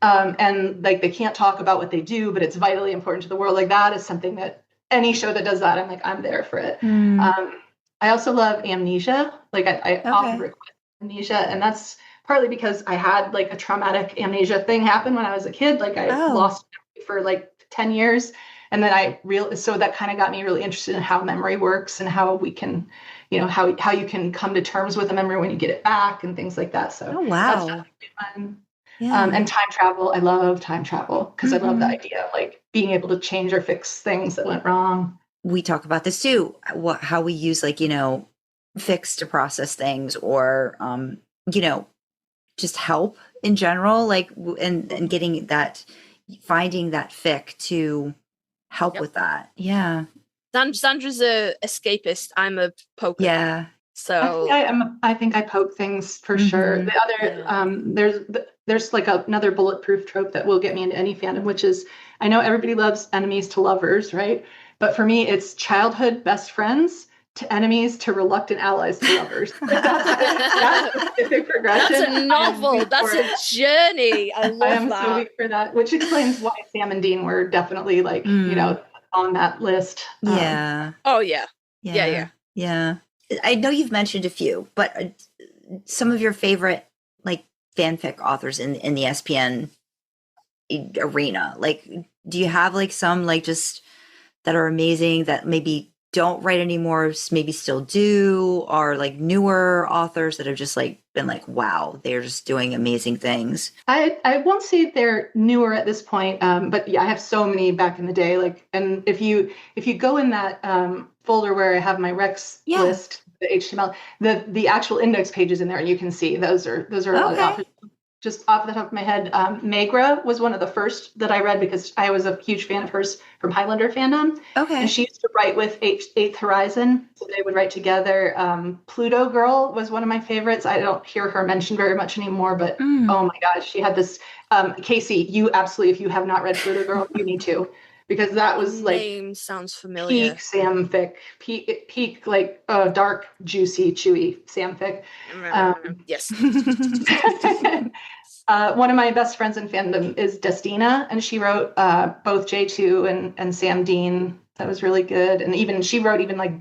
And like they can't talk about what they do, but it's vitally important to the world. Like that is something that any show that does that, I'm there for it. I also love Amnesia. Like I often request Amnesia, and that's partly because I had like a traumatic amnesia thing happen when I was a kid. Like I lost memory for like 10 years. And then so that kind of got me really interested in how memory works and how we can, how you can come to terms with a memory when you get it back and things like that. So that's definitely fun. Yeah. And time travel. I love time travel because I love the idea of like being able to change or fix things that went wrong. We talk about this too. How we use like, fix to process things, or, just help in general, like, and getting that, finding that fic to help with that. Yeah. Sandra's a escapist. I'm a poker. Yeah. So I think I poke things for sure. The other, there's like another bulletproof trope that will get me into any fandom, which is, I know everybody loves enemies to lovers, right? But for me, it's childhood best friends to enemies to reluctant allies to lovers. That's a specific progression. That's a novel. That's a journey. I love that. I am so weak for that, which explains why Sam and Dean were definitely like, on that list. Yeah. Oh, yeah. Yeah. I know you've mentioned a few, but some of your favorite like fanfic authors in the SPN arena, like, do you have like some like just that are amazing that maybe don't write anymore, maybe still do, or like newer authors that have just like been like, wow, they're just doing amazing things? I won't say they're newer at this point, but yeah, I have so many back in the day. Like, and if you go in that folder where I have my Rex list, the HTML, the actual index pages in there, you can see those are a lot of authors. Just off the top of my head, Megra was one of the first that I read because I was a huge fan of hers from Highlander Fandom. Okay. And she used to write with Eighth Horizon, so they would write together. Pluto Girl was one of my favorites. I don't hear her mentioned very much anymore, but oh my gosh, she had this. Kasey, you absolutely, if you have not read Pluto Girl, you need to, because that was like name sounds familiar. Peak Samfic, peak like dark, juicy, chewy Samfic. Yes. One of my best friends in fandom is Destina, and she wrote both J2 and Sam Dean. That was really good. And even she wrote like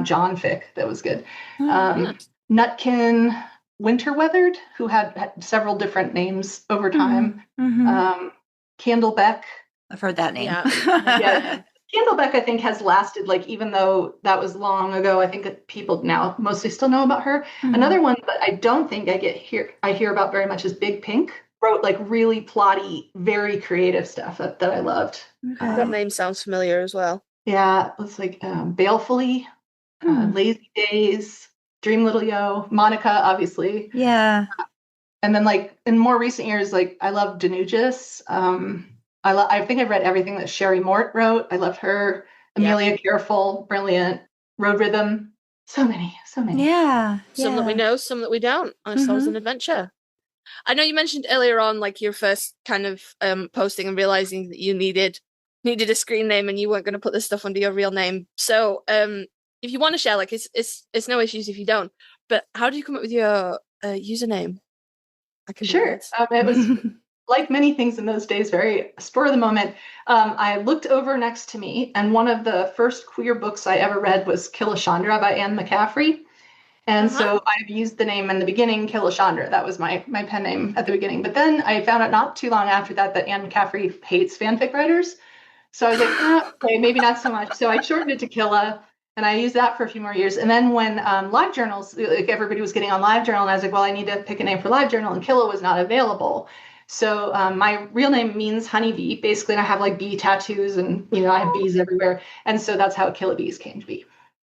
John fic that was good. Nutkin Winterweathered, who had several different names over time. Candlebeck, I've heard that name. Yeah. Yeah. Candlebeck, I think, has lasted, like, even though that was long ago, I think that people now mostly still know about her. Mhm. Another one that I don't think I hear about very much is Big Pink. Wrote like really plotty, very creative stuff that I loved. Okay. That name sounds familiar as well. Yeah, it was like Balefully, Lazy Days, Dream Little Yo, Monica, obviously. Yeah. And then, like, in more recent years, like, I love Danujis. I think I've read everything that Sherry Mort wrote. I loved her. Amelia Careful, brilliant. Road Rhythm. So many. Yeah. Some that we know, some that we don't. On a Souls and Adventure. I know you mentioned earlier on, like, your first kind of posting and realizing that you needed a screen name and you weren't going to put this stuff under your real name. So if you want to share, like, it's no issues if you don't. But how do you come up with your username? Sure. It was like many things in those days, very spur of the moment. I looked over next to me, and one of the first queer books I ever read was Killashandra by Anne McCaffrey. And so I've used the name in the beginning, Killashandra. That was my pen name at the beginning. But then I found out not too long after that Anne McCaffrey hates fanfic writers. So I was like, okay, maybe not so much. So I shortened it to Killa, and I used that for a few more years. And then when LiveJournals, like, everybody was getting on LiveJournal, and I was like, well, I need to pick a name for LiveJournal, and Killa was not available. So my real name means honeybee, basically, and I have, like, bee tattoos, and, you know, I have bees everywhere. And so that's how killabeez came to be.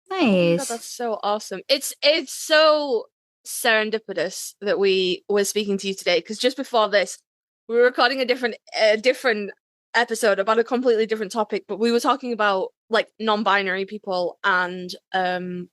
Nice. Oh God, that's so awesome. It's so serendipitous that we were speaking to you today, because just before this, we were recording a different episode about a completely different topic, but we were talking about, like, non-binary people and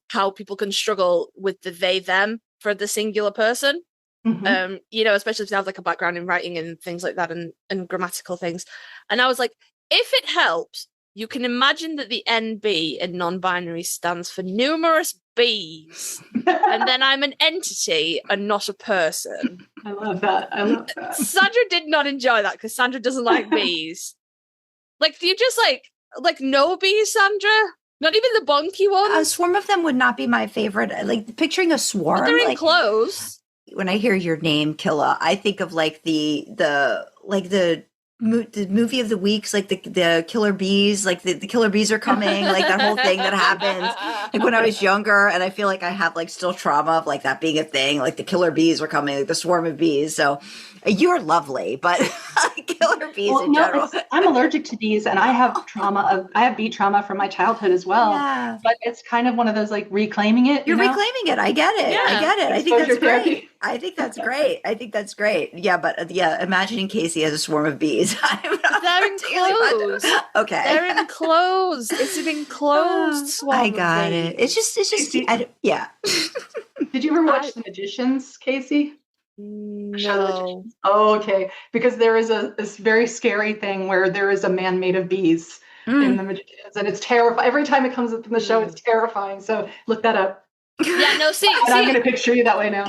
how people can struggle with the they them for the singular person. You know, especially if they have, like, a background in writing and things like that, and grammatical things. And I was like, if it helps, you can imagine that the NB in non-binary stands for numerous bees, and then I'm an entity and not a person. I love that. Sandra did not enjoy that because Sandra doesn't like bees. Like, do you just like no bees, Sandra? Not even the bonky ones? A swarm of them would not be my favorite. Like, picturing a swarm. But they're in like, clothes. When I hear your name, Killa, I think of, like, the movie of the weeks, like the killer bees, like the killer bees are coming, like that whole thing that happens, like, when I was younger. And I feel like I have, like, still trauma of, like, that being a thing, like the killer bees were coming, like the swarm of bees. So you're lovely, but killer bees in general. I'm allergic to bees, and I have I have bee trauma from my childhood as well. Yeah. But it's kind of one of those, like, reclaiming it. You're reclaiming it. I get it. Yeah. I get it. I think that's Exposure therapy. great. I think that's great. Yeah, but imagining Kasey as a swarm of bees. They're enclosed. Okay. They're enclosed. It's an enclosed swarm. I got it. It's just yeah. Did you ever watch The Magicians, Kasey? No. Oh, okay. Because there is this very scary thing where there is a man made of bees in The Magicians, and it's terrifying. Every time it comes up in the show, it's terrifying. So look that up. Yeah, no, And I'm going to picture you that way now.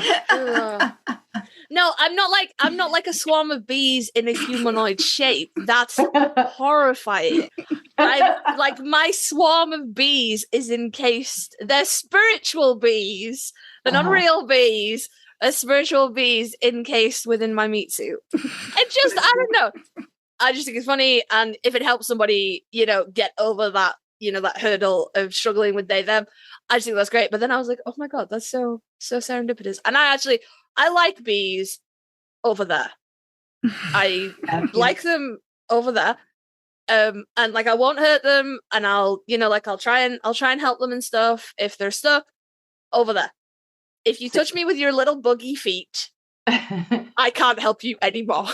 No, I'm not like a swarm of bees in a humanoid shape. That's horrifying. I'm like, my swarm of bees is encased. They're spiritual bees. They're not real bees. They're spiritual bees encased within my meat suit. It just, I don't know. I just think it's funny, and if it helps somebody, you know, get over that, you know, that hurdle of struggling with they them, I just think that's great. But then I was like, oh my God, that's so serendipitous. And I like bees over there. I like them over there. And, like, I won't hurt them, and I'll try and help them and stuff if they're stuck over there. If you touch me with your little buggy feet, I can't help you anymore.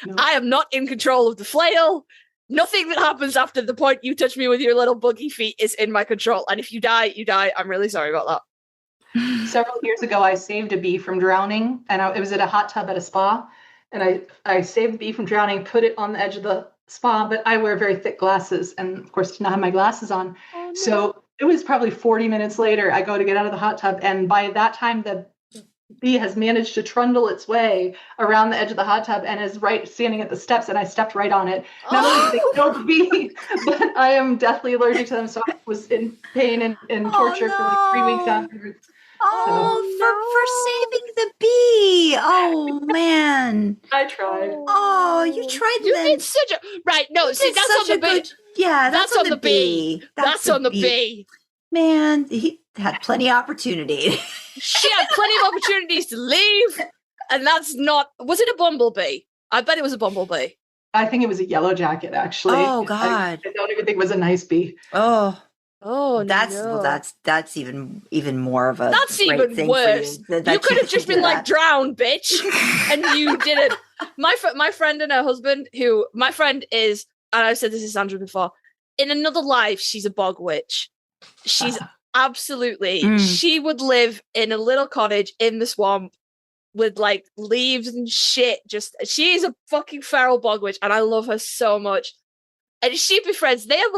No. I am not in control of the flail. Nothing that happens after the point you touch me with your little buggy feet is in my control. And if you die, you die. I'm really sorry about that. Several years ago, I saved a bee from drowning, and it was at a hot tub at a spa. And I saved the bee from drowning, put it on the edge of the spa, but I wear very thick glasses, and of course did not have my glasses on. Oh, no. So it was probably 40 minutes later, I go to get out of the hot tub, and by that time the bee has managed to trundle its way around the edge of the hot tub and is standing at the steps, and I stepped right on it. Not only did they kill the bee, but I am deathly allergic to them, so I was in pain and torture for like 3 weeks afterwards. Oh, for saving the bee. Oh man. I tried. Oh, you tried. You then. did such a right. No, You see, did that's such on the a bee. good- Yeah, that's on the bee. That's on the bee. Man, he had plenty of opportunity. She had plenty of opportunities to leave, and that's not. Was it a bumblebee? I bet it was a bumblebee. I think it was a yellow jacket, actually. Oh God. I don't even think it was a nice bee. Oh, Oh, that's no. well, that's even more of a That's great even thing worse. for you. That You could have just do been like, that. drown, bitch. And you didn't. My friend and her husband, who my friend is, and I've said this to Sandra before, in another life, she's a bog witch. She's absolutely, she would live in a little cottage in the swamp with like leaves and shit. She is a fucking feral bog witch, and I love her so much. And she befriends, they have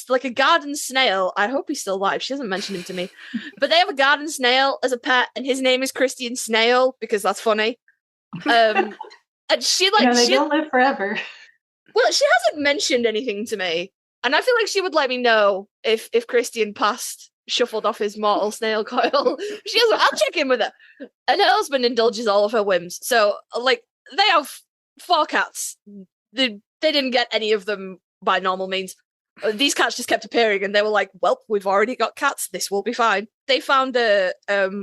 like a garden snail. I hope he's still alive. She hasn't mentioned him to me. But they have a garden snail as a pet, and his name is Christian Snail, because that's funny. And she like, they don't live forever. well, she hasn't mentioned anything to me. And I feel like she would let me know if Christian shuffled off his mortal snail coil. She goes, I'll check in with her. And her husband indulges all of her whims. So, like, they have 4 cats. They didn't get any of them by normal means. These cats just kept appearing, and they were like, well, we've already got cats. This will be fine. They found a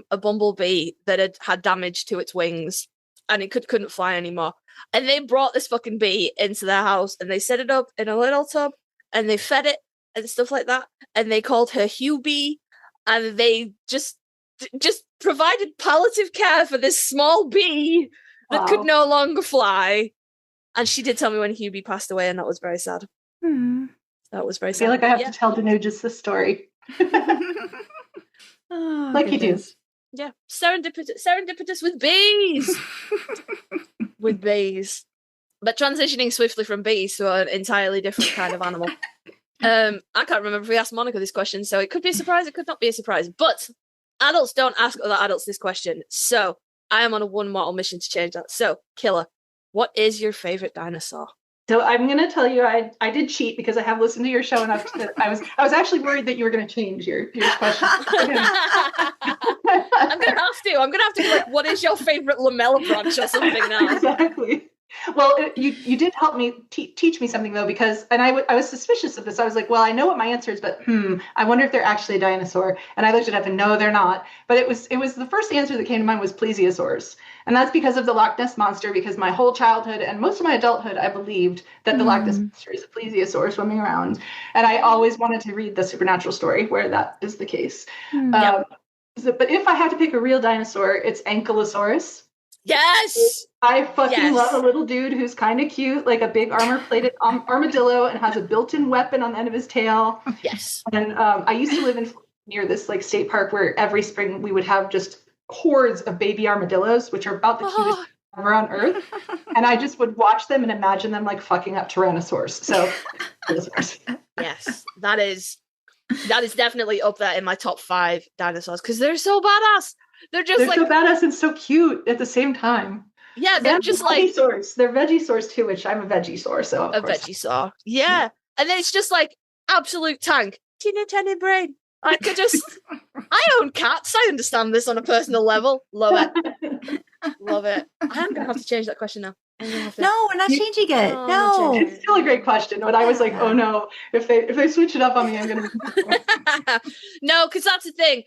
bumblebee that had damage to its wings, and it couldn't fly anymore. And they brought this fucking bee into their house, and they set it up in a little tub, and they fed it and stuff like that. And they called her Hubie, and they just provided palliative care for this small bee that could no longer fly. And she did tell me when Hubie passed away, and that was very sad. That was very sad. I feel like I have to tell Danujas this story. Like you do. Yeah, serendipitous with bees. With bees. But transitioning swiftly from bees to an entirely different kind of animal. I can't remember if we asked Monica this question, so it could be a surprise, it could not be a surprise. But adults don't ask other adults this question, so I am on a one mortal mission to change that. So, Killa, what is your favorite dinosaur? So I'm going to tell you, I did cheat because I have listened to your show, and I was actually worried that you were going to change your question. I'm gonna have to be like, what is your favorite lamella branch or something now? Exactly. Well, you did help me teach me something though, because I was suspicious of this. I was like, well, I know what my answer is, but I wonder if they're actually a dinosaur. And I looked it up, and no, they're not. But it was the first answer that came to mind was plesiosaurs, and that's because of the Loch Ness monster. Because my whole childhood and most of my adulthood, I believed that the Loch Ness monster is a plesiosaur swimming around, and I always wanted to read the supernatural story where that is the case. But if I had to pick a real dinosaur, it's Ankylosaurus. Yes! I fucking love a little dude who's kind of cute, like a big armor-plated armadillo, and has a built-in weapon on the end of his tail. Yes. And I used to live near this like state park where every spring we would have just hordes of baby armadillos, which are about the cutest ever on Earth. And I just would watch them and imagine them like fucking up tyrannosaurs. So, yes, that is definitely up there in my top 5 dinosaurs because they're so badass. They're so badass and so cute at the same time. Yeah, they're just like vegisaurs. They're vegisaurs too, which I'm a vegisaur, so a vegisaur. Yeah, and then it's just like absolute tank, teeny tiny brain. I could just, I own cats. I understand this on a personal level. Love it, love it. I'm gonna have to change that question now. No, we're not changing it. No, it's still a great question. But I was like, oh no, if they switch it up on me, I'm gonna. No, because that's the thing.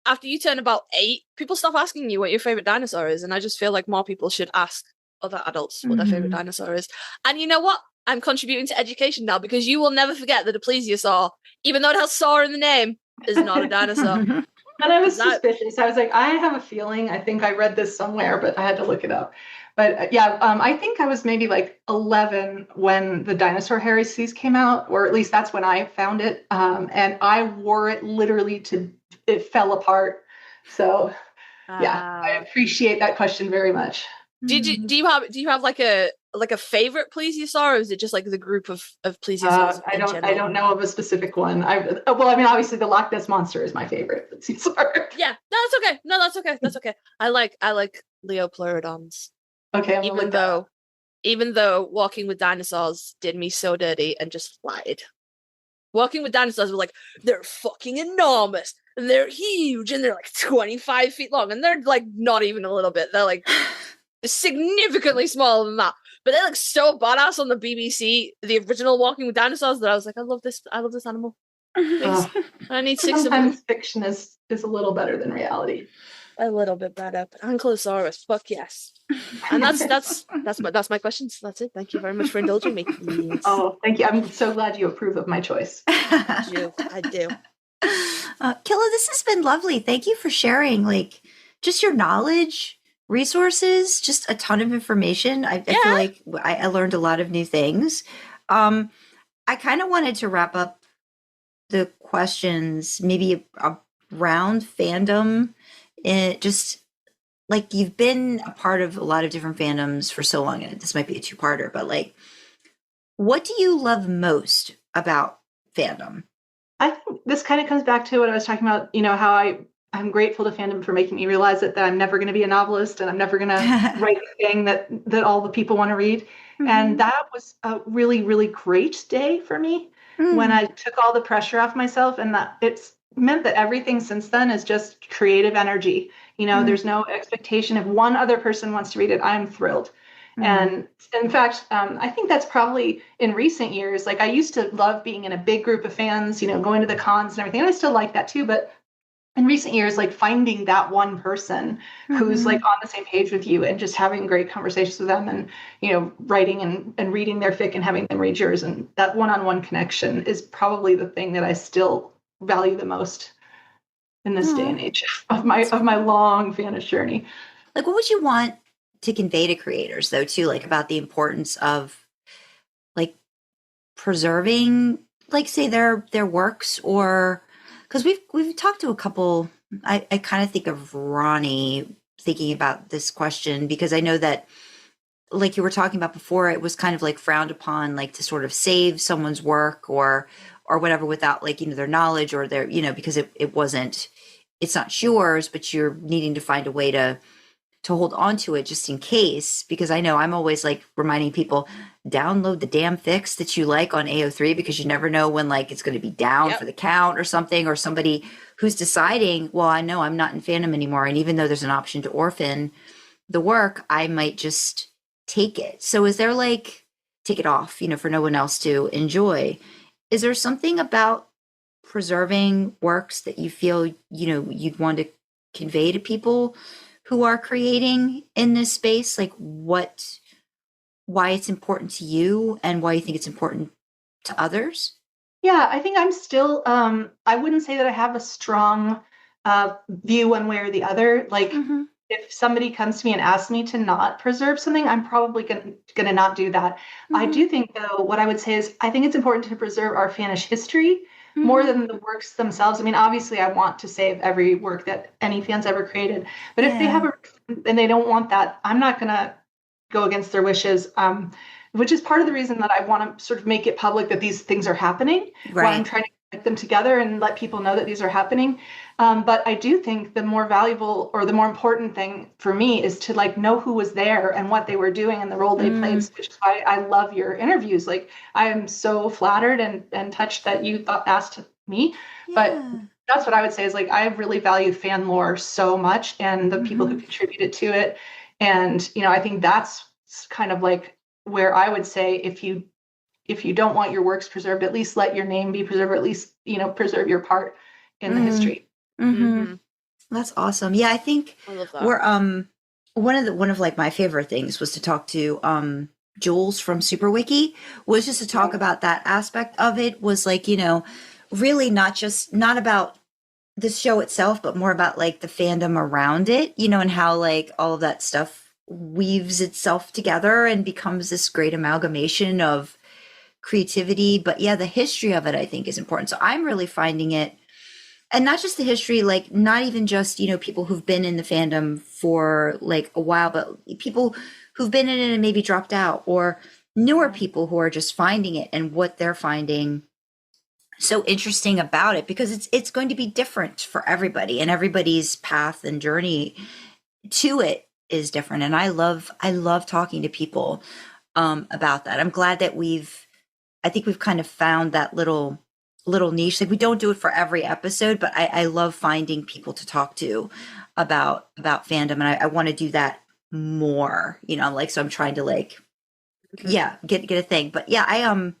After you turn about 8, people stop asking you what your favorite dinosaur is, and I just feel like more people should ask other adults what their favorite dinosaur is. And you know what? I'm contributing to education now because you will never forget that a plesiosaur, even though it has saur in the name, is not a dinosaur. And I was suspicious. I was like, I have a feeling. I think I read this somewhere, but I had to look it up. But I think I was maybe like 11 when the dinosaur heresies came out, or at least that's when I found it. And I wore it literally it fell apart. So I appreciate that question very much. Do you have like a favorite plesiosaur, or is it just like the group of plesiosaurs? I don't know of a specific one. Obviously the Loch Ness monster is my favorite plesiosaur. Yeah, no, that's okay. That's okay. I like Leopleurodons. Okay, even though walking with dinosaurs did me so dirty and just lied. Walking with Dinosaurs were like, they're fucking enormous, and they're huge, and they're like 25 feet long, and they're like not even a little bit. They're like significantly smaller than that. But they look so badass on the BBC, the original Walking with Dinosaurs, that I was like, I love this animal. Please. I need 6 of them. Sometimes fiction is a little better than reality. A little bit better, but Ankylosaurus, fuck yes. And that's my questions. That's it. Thank you very much for indulging me. Yes. Oh, thank you. I'm so glad you approve of my choice. I do. Killa, this has been lovely. Thank you for sharing, like, just your knowledge, resources, just a ton of information. I feel like I learned a lot of new things. I kind of wanted to wrap up the questions maybe around fandom. It just like you've been a part of a lot of different fandoms for so long, and this might be a 2-parter, but like, what do you love most about fandom? I think this kind of comes back to what I was talking about, how I'm grateful to fandom for making me realize that I'm never going to be a novelist and I'm never going to write the thing that all the people want to read. Mm-hmm. And that was a really, really great day for me when I took all the pressure off myself, and that it's meant that everything since then is just creative energy. There's no expectation. If one other person wants to read it, I'm thrilled. And in fact, I think that's probably in recent years, like I used to love being in a big group of fans, going to the cons and everything. And I still like that too. But in recent years, like finding that one person who's like on the same page with you and just having great conversations with them and, writing and reading their fic and having them read yours. And that one-on-one connection is probably the thing that I still value the most in this day and age of my long fanish journey. Like, what would you want to convey to creators though too, like about the importance of like preserving, like say their works, or because we've talked to a couple, I kind of think of Ronnie thinking about this question, because I know that like you were talking about before, it was kind of like frowned upon, like to sort of save someone's work or whatever without like, their knowledge or their, because it's not yours, but you're needing to find a way to hold on to it just in case, because I know I'm always like reminding people, download the damn fix that you like on AO3, because you never know when like it's going to be down for the count or something, or somebody who's deciding, well, I know I'm not in fandom anymore. And even though there's an option to orphan the work, I might just take it. So is there like, take it off, for no one else to enjoy? Is there something about preserving works that you feel, you'd want to convey to people who are creating in this space? Like why it's important to you and why you think it's important to others? Yeah, I think I'm still, I wouldn't say that I have a strong view one way or the other. Like if somebody comes to me and asks me to not preserve something, I'm probably going to not do that. I do think though, what I would say is I think it's important to preserve our fanish history more than the works themselves. I mean, obviously I want to save every work that any fans ever created, but if they have and they don't want that, I'm not going to go against their wishes, which is part of the reason that I want to sort of make it public that these things are happening. Right. While I'm trying to get them together and let people know that these are happening. But I do think the more valuable or the more important thing for me is to like know who was there and what they were doing and the role they played, which is why I love your interviews. Like I am so flattered and touched that you asked me, but that's what I would say is like, I really value fan lore so much and the people who contributed to it. And, I think that's kind of like where I would say, if you don't want your works preserved, at least let your name be preserved, or at least, preserve your part in the history. That's awesome. Yeah, I think we're one of like my favorite things was to talk to Jules from SuperWiki, was just to talk about that aspect of it, was like, really not about the show itself, but more about like the fandom around it, and how like all of that stuff weaves itself together and becomes this great amalgamation of creativity. But yeah, the history of it, I think, is important. So I'm really finding it, and not just the history, like not even just, people who've been in the fandom for like a while, but people who've been in it and maybe dropped out, or newer people who are just finding it and what they're finding so interesting about it, because it's going to be different for everybody, and everybody's path and journey to it is different. And I love talking to people about that. I'm glad that I think we've kind of found that little little niche. Like we don't do it for every episode, but I love finding people to talk to about fandom, and I want to do that more. Like so I'm trying to like get a thing. But yeah,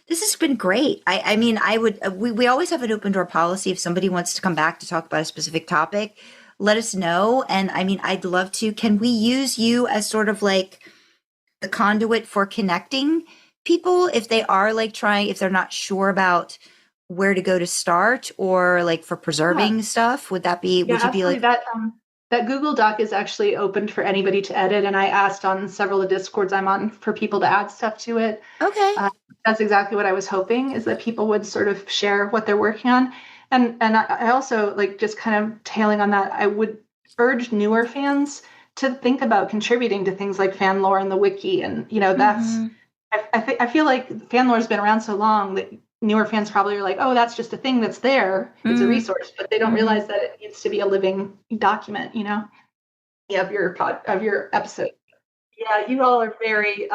this has been great. I mean, we always have an open door policy. If somebody wants to come back to talk about a specific topic, let us know. And I mean, I'd love to. Can we use you as sort of like the conduit for connecting people if they are like if they're not sure about where to go to start, or like for preserving stuff? Would you be like that Google Doc is actually opened for anybody to edit, and I asked on several of the Discords I'm on for people to add stuff to it. Okay. That's exactly what I was hoping, is that people would sort of share what they're working on. And I also, like, just kind of tailing on that, I would urge newer fans to think about contributing to things like fan lore and the wiki. And, that's, I feel like fan lore has been around so long that newer fans probably are like, oh, that's just a thing that's there. It's a resource, but they don't realize that it needs to be a living document, of your episode. Yeah, you all are very,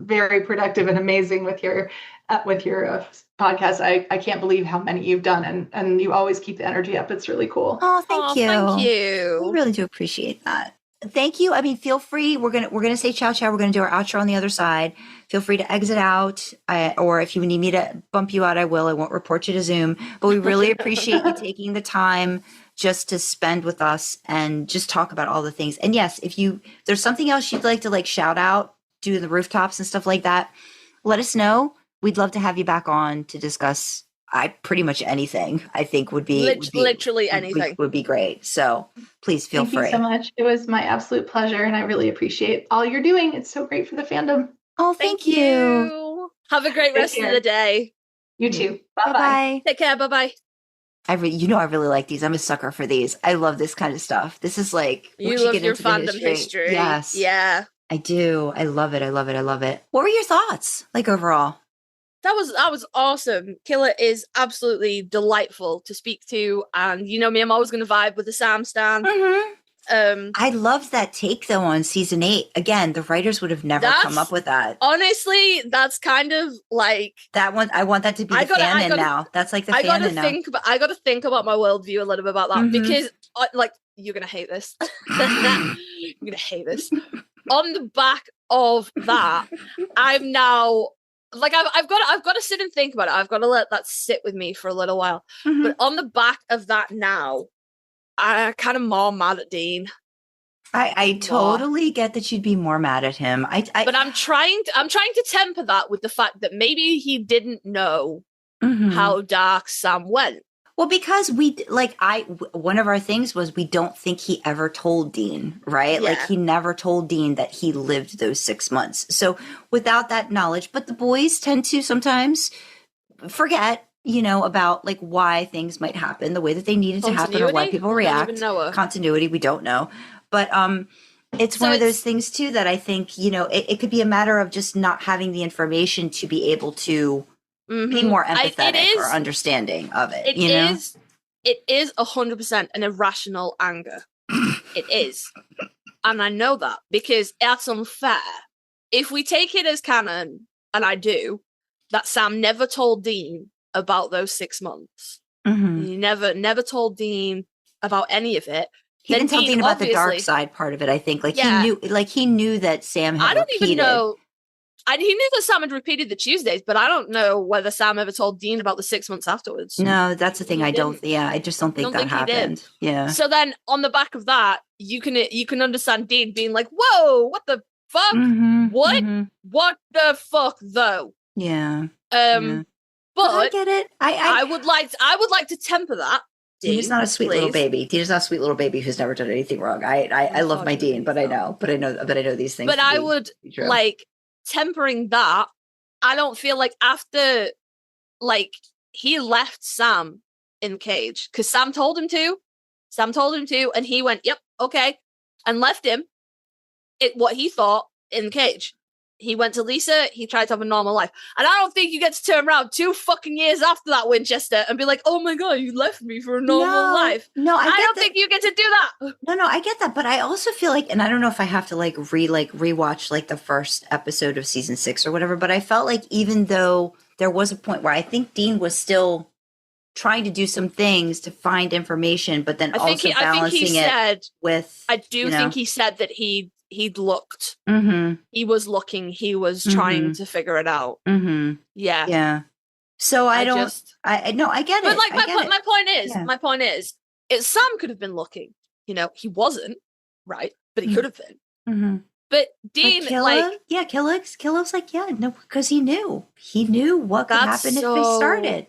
very productive and amazing with your podcast. I can't believe how many you've done, and you always keep the energy up. It's really cool. Oh, thank you. Thank you. We really do appreciate that. Thank you. I mean, feel free. We're gonna say ciao ciao. We're gonna do our outro on the other side. Feel free to exit out, or if you need me to bump you out, I will. I won't report you to Zoom. But we really appreciate you taking the time just to spend with us and just talk about all the things. And yes, if there's something else you'd like to like shout out, do the rooftops and stuff like that, let us know. We'd love to have you back on to discuss pretty much anything. I think would be literally anything would be great. So please feel free. Thank you so much. It was my absolute pleasure, and I really appreciate all you're doing. It's so great for the fandom. Oh, thank you. Have a great rest of the day. You too. Bye-bye. Take care. Bye-bye. I really like these. I'm a sucker for these. I love this kind of stuff. This is like, you love your fandom history. Yes. Yeah. I do. I love it. I love it. I love it. What were your thoughts like overall? That was awesome. Killa is absolutely delightful to speak to, and you know me, I'm always going to vibe with the Sam stan. I loved that take though on season 8. Again, the writers would have never come up with that. Honestly, that's kind of like that one. I want that to be the fanon now. That's like the fanon now. I got to think about my worldview a little bit about that because, like, you're gonna hate this. You're gonna hate this. On the back of that, I'm now. Like I've got to sit and think about it. I've got to let that sit with me for a little while. But on the back of that now, I kind of more mad at Dean. I totally get that you'd be more mad at him. But I'm trying to temper that with the fact that maybe he didn't know how dark Sam went. Well, because one of our things was we don't think he ever told Dean, right? Yeah. Like he never told Dean that he lived those 6 months. So without that knowledge, but the boys tend to sometimes forget, about like why things might happen the way that they needed to happen or why people react. Continuity, we don't know. But it's one of those things too that I think, it could be a matter of just not having the information to be able to be more empathetic or understanding of it. It is 100% an irrational anger. It is. And I know that because that's unfair. If we take it as canon, and I do, that Sam never told Dean about those 6 months. He never told Dean about any of it. He didn't tell Dean about the dark side part of it, I think. He knew that Sam had even know. He knew that Sam had repeated the Tuesdays, but I don't know whether Sam ever told Dean about the 6 months afterwards. No, that's the thing. I just don't think that happened. Yeah. So then on the back of that, you can understand Dean being like, whoa, what the fuck? What the fuck though? Yeah. But I get it. I would like to temper that. Dean is not a sweet little baby. Dean is not a sweet little baby who's never done anything wrong. I love my Dean, but I know these things. But I would like tempering that. I don't feel like after he left Sam in the cage because Sam told him to, and he went, yep, okay, and left him what he thought in the cage. He went to Lisa, he tried to have a normal life. And I don't think you get to turn around 2 fucking years after that, Winchester, and be like, oh my God, you left me for a normal life. No, I don't think you get to do that. No, I get that. But I also feel like, and I don't know if I have to rewatch the first episode of season 6 or whatever, but I felt like even though there was a point where I think Dean was still trying to do some things to find information, but then also balancing it with. I do think he said that he'd looked. Mm-hmm. He was looking. He was trying to figure it out. Mm-hmm. Yeah. Yeah. So I get it. But like my point is, Sam could have been looking. You know, he wasn't, right? But he could have been. Mm-hmm. But Dean, Killa's like, no, because he knew what could happen if they started.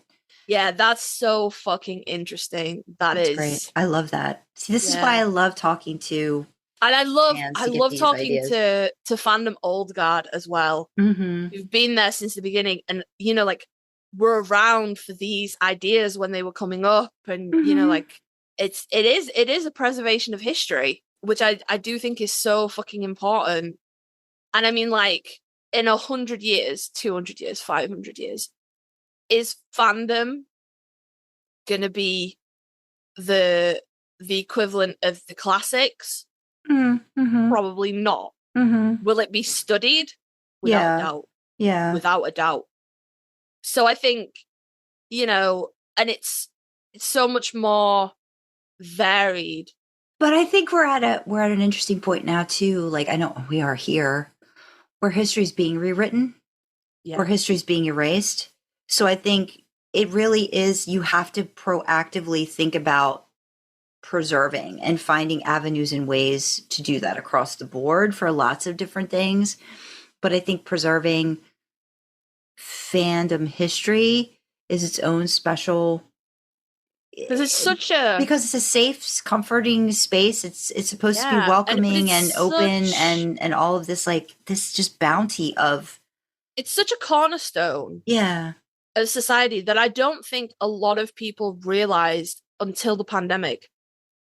Yeah, that's so fucking interesting. That's great. I love that. See, this is why I love talking to, and I love talking to fandom old guard as well. Mm-hmm. Who've been there since the beginning, and you know, like we're around for these ideas when they were coming up, and you know, like it is a preservation of history, which I do think is so fucking important. And I mean, like in 100 years, 200 years, 500 years. Is fandom gonna be the equivalent of the classics? Mm-hmm. Probably not. Mm-hmm. Will it be studied? Without a doubt. Yeah. Without a doubt. So I think, you know, and it's so much more varied. But I think we're at an interesting point now too. Like I know we are here, where history's being rewritten, where history's being erased. So I think it really is, you have to proactively think about preserving and finding avenues and ways to do that across the board for lots of different things. But I think preserving fandom history is its own special, because it's a safe, comforting space. It's supposed to be welcoming and open and all of this, like this just bounty of. It's such a cornerstone. Yeah. A society that I don't think a lot of people realized until the pandemic,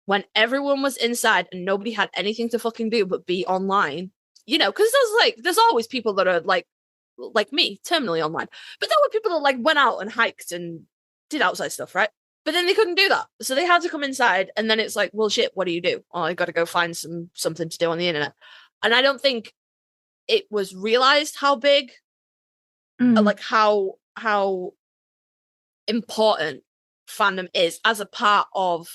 when everyone was inside and nobody had anything to fucking do but be online. You know, because there's always people that are like me, terminally online. But there were people that like went out and hiked and did outside stuff, right? But then they couldn't do that, so they had to come inside. And then it's like, well, shit, what do? Oh, I got to go find something to do on the internet. And I don't think it was realized how big, like how important fandom is as a part of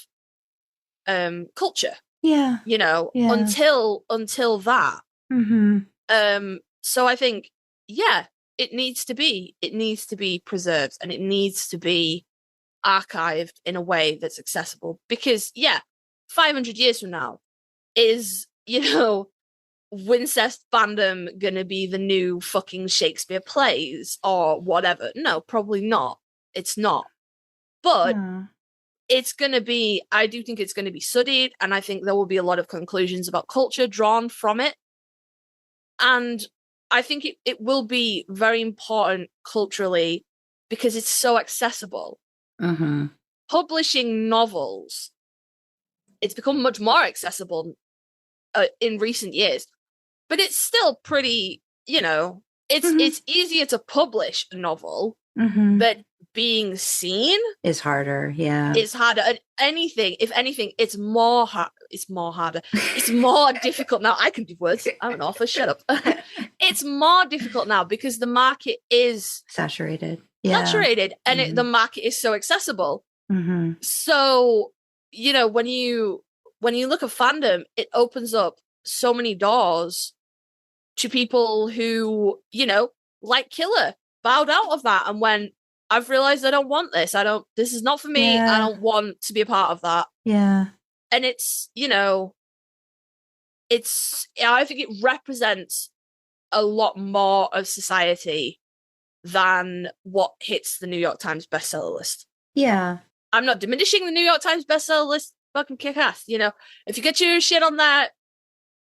culture. Yeah. You know, until that. Mm-hmm. So I think, it needs to be preserved, and it needs to be archived in a way that's accessible, because 500 years from now, is, you know, Wincest fandom gonna be the new fucking Shakespeare plays or whatever? No, probably not. It's not. But it's gonna be, I do think it's gonna be studied, and I think there will be a lot of conclusions about culture drawn from it. And I think it will be very important culturally because it's so accessible. Mm-hmm. Publishing novels, it's become much more accessible in recent years. But it's still pretty, you know, it's easier to publish a novel, but being seen is harder. Yeah, it's harder. And if anything, it's more harder. It's more difficult now. I can do words. I'm an author. Shut up. It's more difficult now because the market is saturated, and the market is so accessible. So, you know, when you look at fandom, it opens up so many doors to people who, you know, like Killa, bowed out of that and went, I've realized I don't want this. This is not for me. I don't want to be a part of that. Yeah. And it's, you know, I think it represents a lot more of society than what hits the New York Times bestseller list. Yeah. I'm not diminishing the New York Times bestseller list. Fucking kick ass. You know, if you get your shit on that,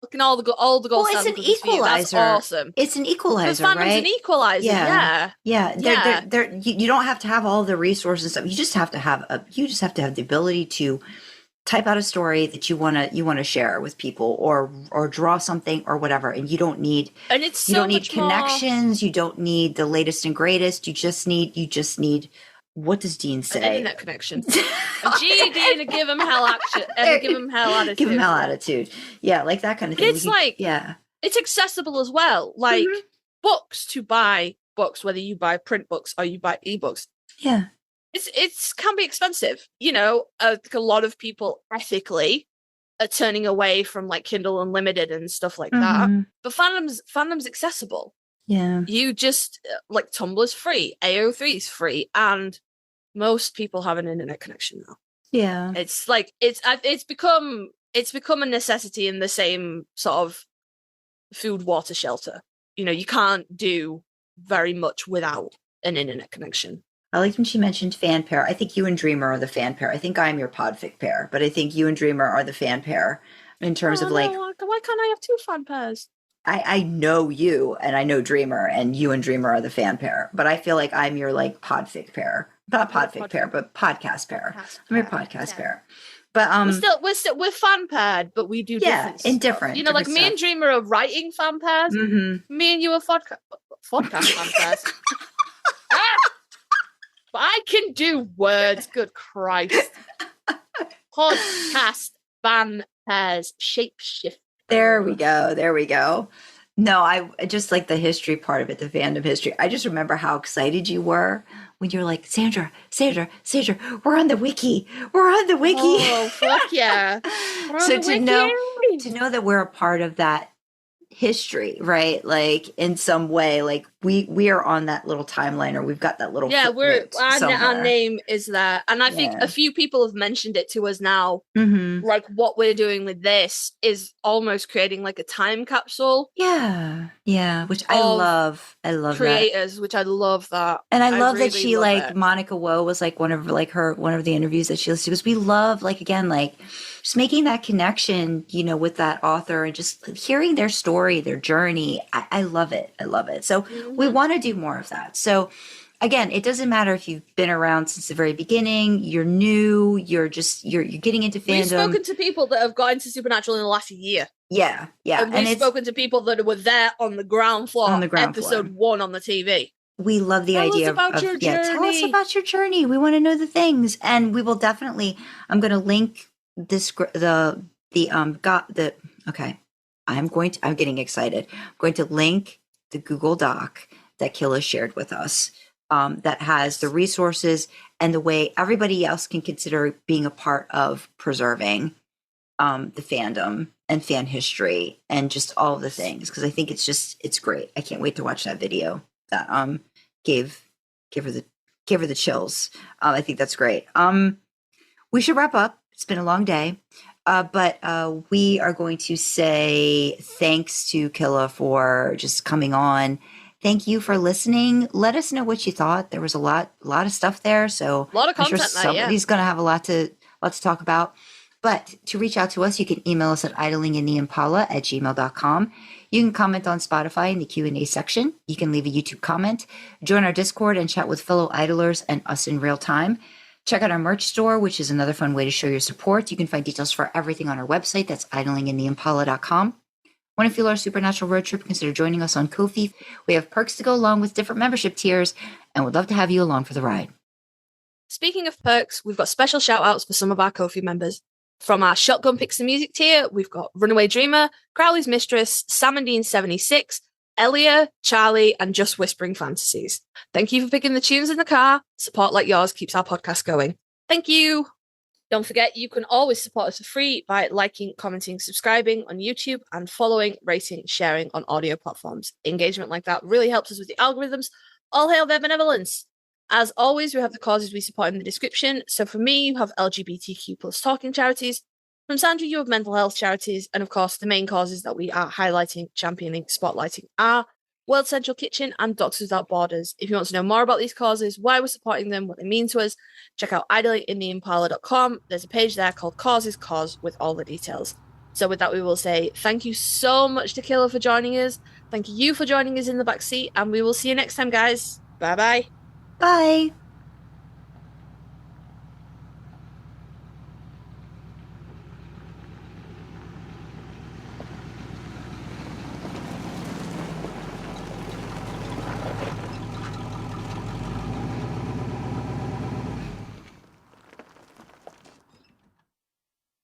looking all the gold well, it's an equalizer. That's awesome. It's an equalizer, fandom's right? An equalizer. Yeah. You don't have to have all the resources and stuff. You just have to have the ability to type out a story that you want to share with people, or draw something or whatever. And you don't need connections. You don't need the latest and greatest. You just need. What does Dean say? An internet connection. A GED and a give him hell action. And give him hell attitude. Give him hell attitude. Yeah, like that kind of thing. It's it's accessible as well. Like books, to buy books, whether you buy print books or you buy ebooks. Yeah. it's can be expensive. You know, a lot of people ethically are turning away from like Kindle Unlimited and stuff like that. But fandom's accessible. Yeah. You just like Tumblr's free, AO3 is free, and most people have an internet connection now. Yeah. It's like it's become a necessity in the same sort of food, water, shelter. You know, you can't do very much without an internet connection. I liked when she mentioned fan pair. I think you and Dreamer are the fan pair. I think I'm your podfic pair, but I think you and Dreamer are the fan pair in terms of like. Why can't I have 2 fan pairs? I know you and I know Dreamer, and you and Dreamer are the fan pair, but I feel like I'm your like podfic pair, not podfic pair, but podcast pair. I'm your podcast pair. But we're fan paired, but we do different stuff. Different. You know, like me and Dreamer are writing fan pairs. Me and you are podcast fan pairs. But I can do words. Good Christ! Podcast fan pairs, shapeshift. There we go. No, I just like the history part of it, the fandom history. I just remember how excited you were when you're like, Sandra, we're on the wiki. Oh, fuck yeah. So to know that we're a part of that history, right? Like in some way, like we are on that little timeline, or we've got that little our name is there, and I think a few people have mentioned it to us now. Like what we're doing with this is almost creating like a time capsule. Which I love creators that. Which I love that, and I love really that she Monica Woe was like one of the interviews that she listened to, because we love just making that connection, you know, with that author and just hearing their story, their journey. I love it. So we want to do more of that. So again, it doesn't matter if you've been around since the very beginning, you're new, you're getting into fandom. We've spoken to people that have got into Supernatural in the last year. Yeah. And we've spoken to people that were there on the ground floor, episode 1 on the TV. We love the idea of tell us about your journey. We want to know the things, and we will definitely. I'm going to link this I'm getting excited. I'm going to link the Google Doc that Killa shared with us, that has the resources and the way everybody else can consider being a part of preserving the fandom and fan history and just all of the things. Because I think it's great. I can't wait to watch that video. That gave her the chills. I think that's great. We should wrap up. It's been a long day. But we are going to say thanks to Killa for just coming on. Thank you for listening. Let us know what you thought. There was a lot of stuff there. So a lot of content. Somebody's going to have a lot to talk about. But to reach out to us, you can email us at idlingintheimpala@gmail.com. You can comment on Spotify in the Q&A section. You can leave a YouTube comment. Join our Discord and chat with fellow idlers and us in real time. Check out our merch store, which is another fun way to show your support. You can find details for everything on our website. That's idlingintheimpala.com. Want to feel our Supernatural road trip? Consider joining us on Ko-fi. We have perks to go along with different membership tiers, and we'd love to have you along for the ride. Speaking of perks, we've got special shout-outs for some of our Ko-fi members. From our Shotgun Picks the Music tier, we've got Runaway Dreamer, Crowley's Mistress, Sam and Dean 76, Elia, Charlie, and Just Whispering Fantasies. Thank you for picking the tunes in the car. Support like yours keeps our podcast going. Thank you. Don't forget, you can always support us for free by liking, commenting, subscribing on YouTube, and following, rating, sharing on audio platforms. Engagement like that really helps us with the algorithms. All hail their benevolence. As always, we have the causes we support in the description. So for me, you have LGBTQ plus talking charities. From Sandra, you have mental health charities. And of course, the main causes that we are highlighting, championing, spotlighting are World Central Kitchen and Doctors Without Borders. If you want to know more about these causes, why we're supporting them, what they mean to us, check out idlingintheimpala.com. There's a page there called Causes Cause with all the details. So with that, we will say thank you so much to Killa for joining us. Thank you for joining us in the backseat, and we will see you next time, guys. Bye-bye. Bye.